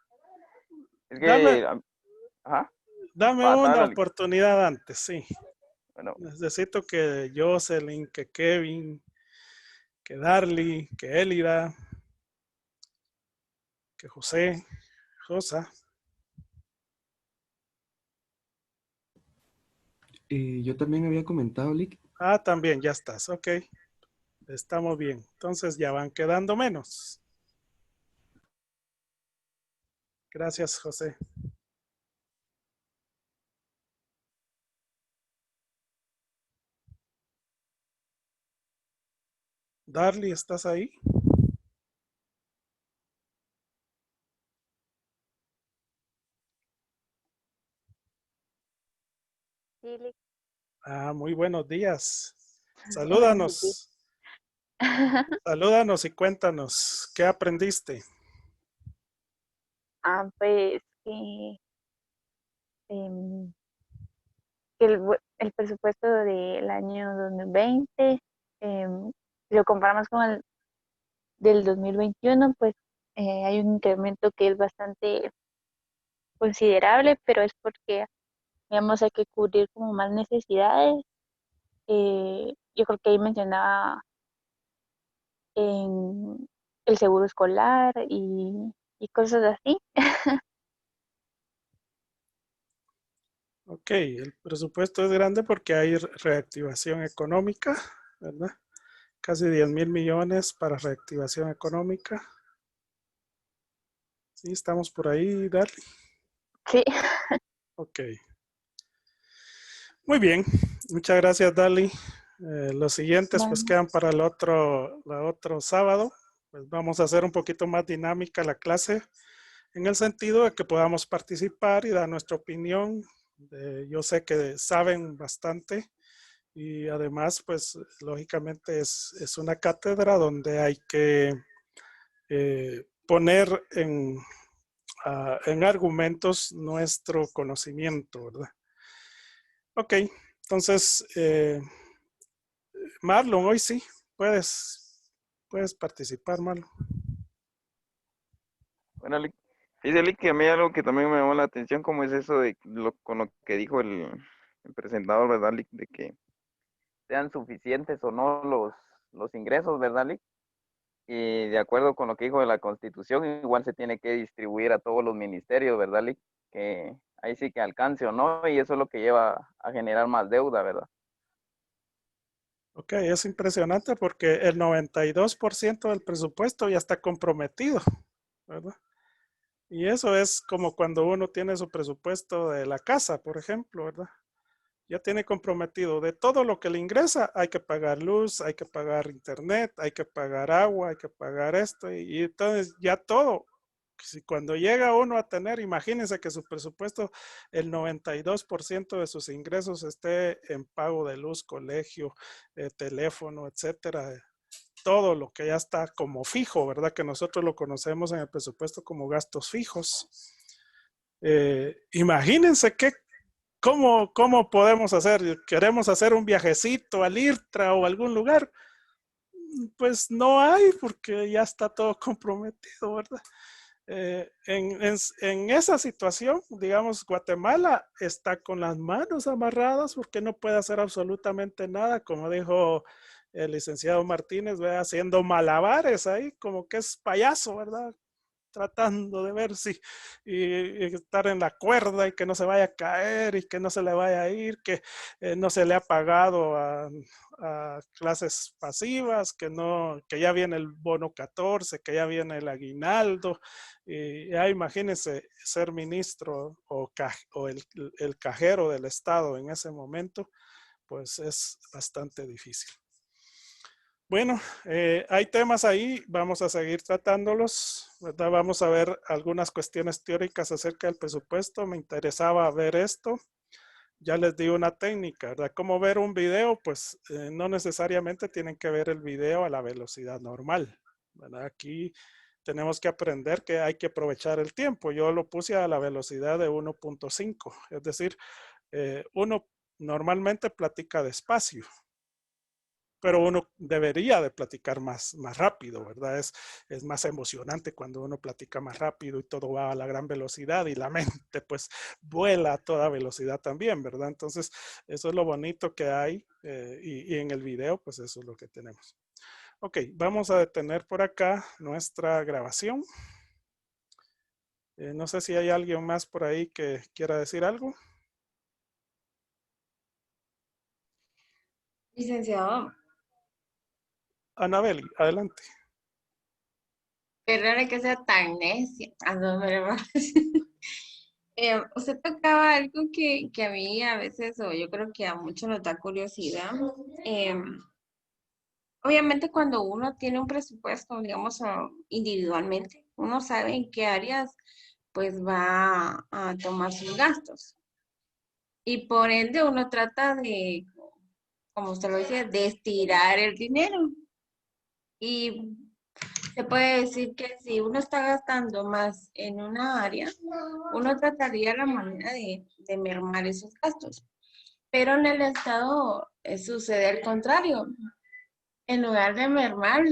es Dame, que... Ajá. dame Va, una dale, Lick. oportunidad antes, sí. Bueno, Necesito que Jocelyn, que Kevin, que Darly, que Elida, que José, Rosa. Yo también había comentado, Lick. Ah, también, ya estás, ok. Estamos bien. Entonces ya van quedando menos. Gracias, José. Darly, ¿estás ahí? Sí, Lick. Ah, muy buenos días. Buenos días. Salúdanos. Salúdanos y cuéntanos, ¿qué aprendiste? Pues em, que el presupuesto del año 2020, lo comparamos con el del 2021, pues hay un incremento que es bastante considerable, pero es porque, digamos, hay que cubrir como más necesidades. Yo creo que ahí mencionaba en el seguro escolar y cosas así. Ok, el presupuesto es grande porque hay reactivación económica, ¿verdad? Casi 10,000 millones para reactivación económica. Sí, estamos por ahí, Darly. Sí. Ok. Muy bien, muchas gracias, Darly. Los siguientes pues quedan para el otro sábado. Pues vamos a hacer un poquito más dinámica la clase en el sentido de que podamos participar y dar nuestra opinión. Yo sé que saben bastante y además pues lógicamente es una cátedra donde hay que poner en argumentos nuestro conocimiento, ¿verdad? Ok, entonces Marlon, hoy sí, puedes participar, Marlon. bueno, Lick. Dice Lick que a mí algo que también me llamó la atención, como es eso de con lo que dijo el presentador, ¿verdad, Lick? De que sean suficientes o no los ingresos, ¿verdad, Lick? Y de acuerdo con lo que dijo de la Constitución, igual se tiene que distribuir a todos los ministerios, ¿verdad, Lick? Que ahí sí que alcance o no, y eso es lo que lleva a generar más deuda, ¿verdad? Ok, es impresionante porque el 92% del presupuesto ya está comprometido, ¿verdad? Y eso es como cuando uno tiene su presupuesto de la casa, por ejemplo, ¿verdad? Ya tiene comprometido de todo lo que le ingresa, hay que pagar luz, hay que pagar internet, hay que pagar agua, hay que pagar esto, y entonces ya todo. Si cuando llega uno a tener, imagínense que su presupuesto, el 92% de sus ingresos esté en pago de luz, colegio, teléfono, etcétera. Todo lo que ya está como fijo, ¿verdad? Que nosotros lo conocemos en el presupuesto como gastos fijos. Imagínense ¿cómo podemos hacer? ¿Queremos hacer un viajecito al IRTRA o a algún lugar? Pues no hay porque ya está todo comprometido, ¿verdad? En esa situación, digamos, Guatemala está con las manos amarradas porque no puede hacer absolutamente nada, como dijo el licenciado Martínez, ¿verdad? Haciendo malabares ahí, como que es payaso, ¿verdad? Tratando de ver si y estar en la cuerda y que no se vaya a caer y que no se le vaya a ir, que no se le ha pagado a clases pasivas, que ya viene el bono 14, que ya viene el aguinaldo. Y ya imagínense ser ministro o el cajero del Estado en ese momento, pues es bastante difícil. Bueno, hay temas ahí, vamos a seguir tratándolos. ¿verdad? Vamos a ver algunas cuestiones teóricas acerca del presupuesto. Me interesaba ver esto. Ya les di una técnica, ¿verdad? ¿Cómo ver un video? Pues no necesariamente tienen que ver el video a la velocidad normal, ¿verdad? Aquí tenemos que aprender que hay que aprovechar el tiempo. Yo lo puse a la velocidad de 1.5, es decir, uno normalmente platica despacio, pero uno debería de platicar más rápido, ¿verdad? Es más emocionante cuando uno platica más rápido y todo va a la gran velocidad y la mente pues vuela a toda velocidad también, ¿verdad? Entonces, eso es lo bonito que hay y en el video pues eso es lo que tenemos. Ok, vamos a detener por acá nuestra grabación. No sé si hay alguien más por ahí que quiera decir algo. Licenciado, Anabeli, adelante. perdone que sea tan necia. Ah, no, no. Usted tocaba algo que a mí a veces, o yo creo que a muchos nos da curiosidad. Obviamente cuando uno tiene un presupuesto, digamos, individualmente, uno sabe en qué áreas pues va a tomar sus gastos. Y por ende uno trata de, como usted lo decía, de estirar el dinero. Y se puede decir que si uno está gastando más en una área, uno trataría la manera de mermar esos gastos. Pero en el Estado sucede al contrario. En lugar de mermar,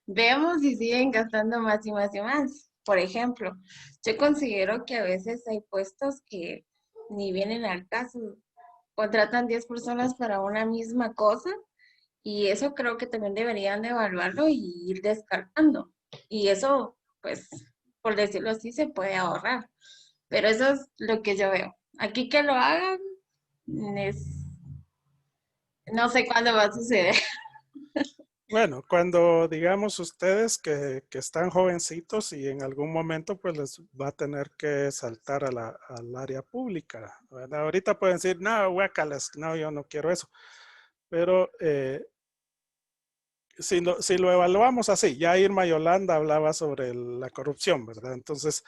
vemos y siguen gastando más y más y más. Por ejemplo, yo considero que a veces hay puestos que ni vienen al caso. Contratan 10 personas para una misma cosa y eso creo que también deberían de evaluarlo y ir descartando. Y eso, pues, por decirlo así, se puede ahorrar. Pero eso es lo que yo veo. Aquí que lo hagan, no sé cuándo va a suceder. Bueno, cuando digamos ustedes que están jovencitos y en algún momento pues les va a tener que saltar al área pública, ¿verdad? Ahorita pueden decir, no, guácalas, no, yo no quiero eso. Pero si lo evaluamos así, ya Irma Yolanda hablaba sobre la corrupción, ¿verdad? Entonces,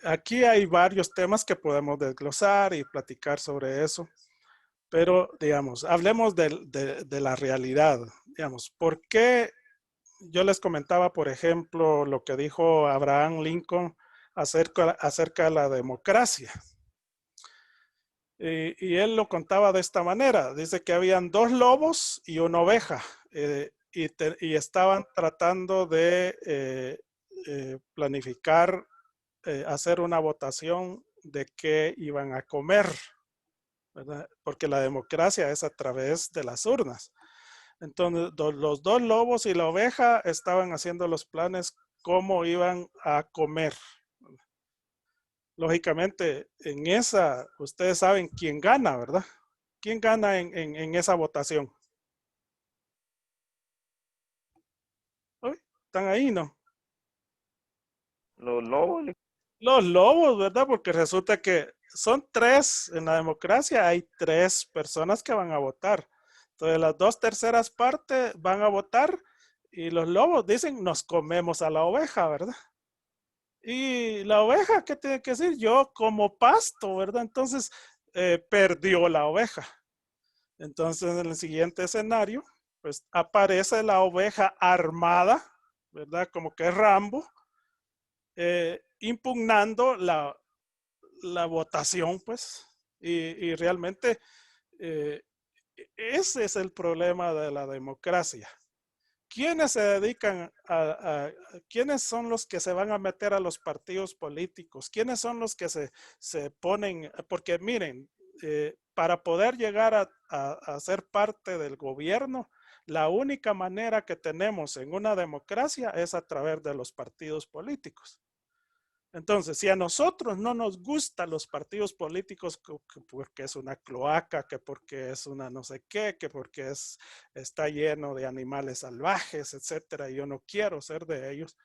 aquí hay varios temas que podemos desglosar y platicar sobre eso. Pero, digamos, hablemos de la realidad. Digamos, ¿por qué? Yo les comentaba, por ejemplo, lo que dijo Abraham Lincoln acerca de la democracia. Y él lo contaba de esta manera. Dice que habían 2 lobos y una oveja. Y estaban tratando de planificar, hacer una votación de qué iban a comer, ¿verdad? Porque la democracia es a través de las urnas. Entonces, los 2 lobos y la oveja estaban haciendo los planes cómo iban a comer. Lógicamente, en esa, ustedes saben quién gana, ¿verdad? ¿Quién gana en esa votación? ¿Uy? ¿Están ahí, no? Los lobos. Los lobos, ¿verdad? Porque resulta que son 3, en la democracia hay 3 personas que van a votar. Entonces las 2/3 partes van a votar y los lobos dicen, nos comemos a la oveja, ¿verdad? Y la oveja, ¿qué tiene que decir? Yo como pasto, ¿verdad? Entonces perdió la oveja. Entonces en el siguiente escenario, pues aparece la oveja armada, ¿verdad? Como que es Rambo, impugnando la votación, pues. Y realmente ese es el problema de la democracia. ¿Quiénes se dedican quiénes son los que se van a meter a los partidos políticos? ¿Quiénes son los que se ponen? Porque miren, para poder llegar a ser parte del gobierno, la única manera que tenemos en una democracia es a través de los partidos políticos. Entonces, si a nosotros no nos gustan los partidos políticos porque es una cloaca, que porque es una no sé qué, que porque está lleno de animales salvajes, etcétera, y yo no quiero ser de ellos,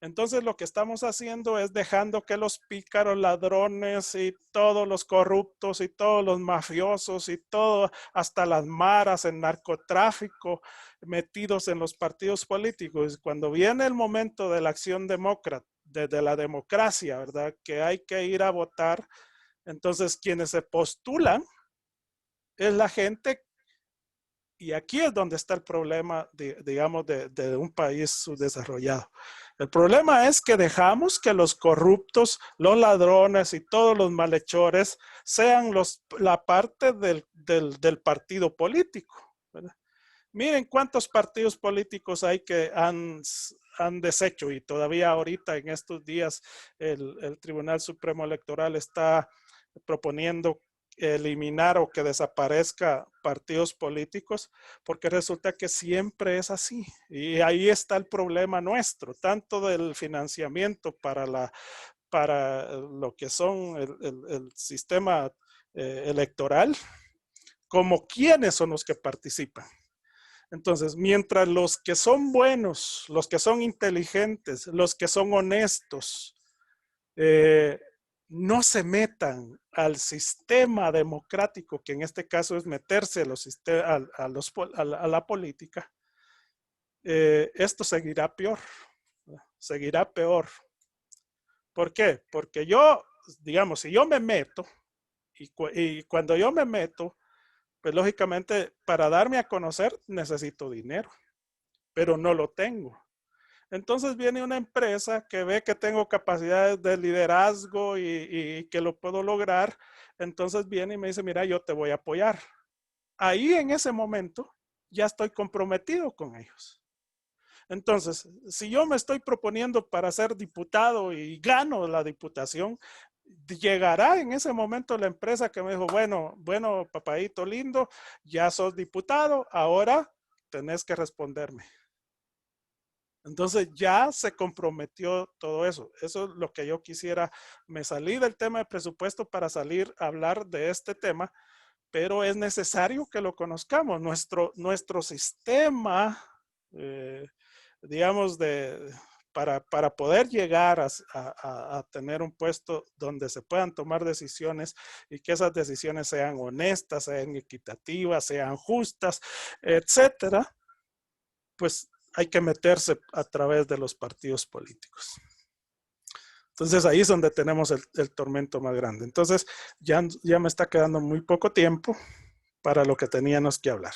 Entonces lo que estamos haciendo es dejando que los pícaros, ladrones y todos los corruptos y todos los mafiosos y todo, hasta las maras en narcotráfico, metidos en los partidos políticos. Cuando viene el momento de la acción demócrata, de la democracia, ¿verdad? Que hay que ir a votar. Entonces quienes se postulan es la gente. Y aquí es donde está el problema, digamos, de un país subdesarrollado. El problema es que dejamos que los corruptos, los ladrones y todos los malhechores sean la parte del partido político, ¿verdad? Miren cuántos partidos políticos hay que han deshecho, y todavía ahorita en estos días el Tribunal Supremo Electoral está proponiendo eliminar o que desaparezca partidos políticos, porque resulta que siempre es así. Y ahí está el problema nuestro, tanto del financiamiento para lo que son el sistema electoral, como quiénes son los que participan. Entonces, mientras los que son buenos, los que son inteligentes, los que son honestos, no se metan al sistema democrático, que en este caso es meterse a la política, esto seguirá peor, seguirá peor. ¿Por qué? Porque yo, digamos, si yo me meto, y cuando yo me meto, pues lógicamente para darme a conocer necesito dinero, pero no lo tengo. Entonces viene una empresa que ve que tengo capacidades de liderazgo y que lo puedo lograr. Entonces viene y me dice, mira, yo te voy a apoyar. Ahí en ese momento ya estoy comprometido con ellos. Entonces, si yo me estoy proponiendo para ser diputado y gano la diputación, llegará en ese momento la empresa que me dijo, bueno, papadito lindo, ya sos diputado, ahora tenés que responderme. Entonces ya se comprometió todo eso. Eso es lo que yo quisiera. Me salí del tema de presupuesto para salir a hablar de este tema, pero es necesario que lo conozcamos. Nuestro sistema, digamos, para poder llegar a tener un puesto donde se puedan tomar decisiones y que esas decisiones sean honestas, sean equitativas, sean justas, etcétera, pues hay que meterse a través de los partidos políticos. Entonces ahí es donde tenemos el tormento más grande. Entonces ya me está quedando muy poco tiempo para lo que teníamos que hablar.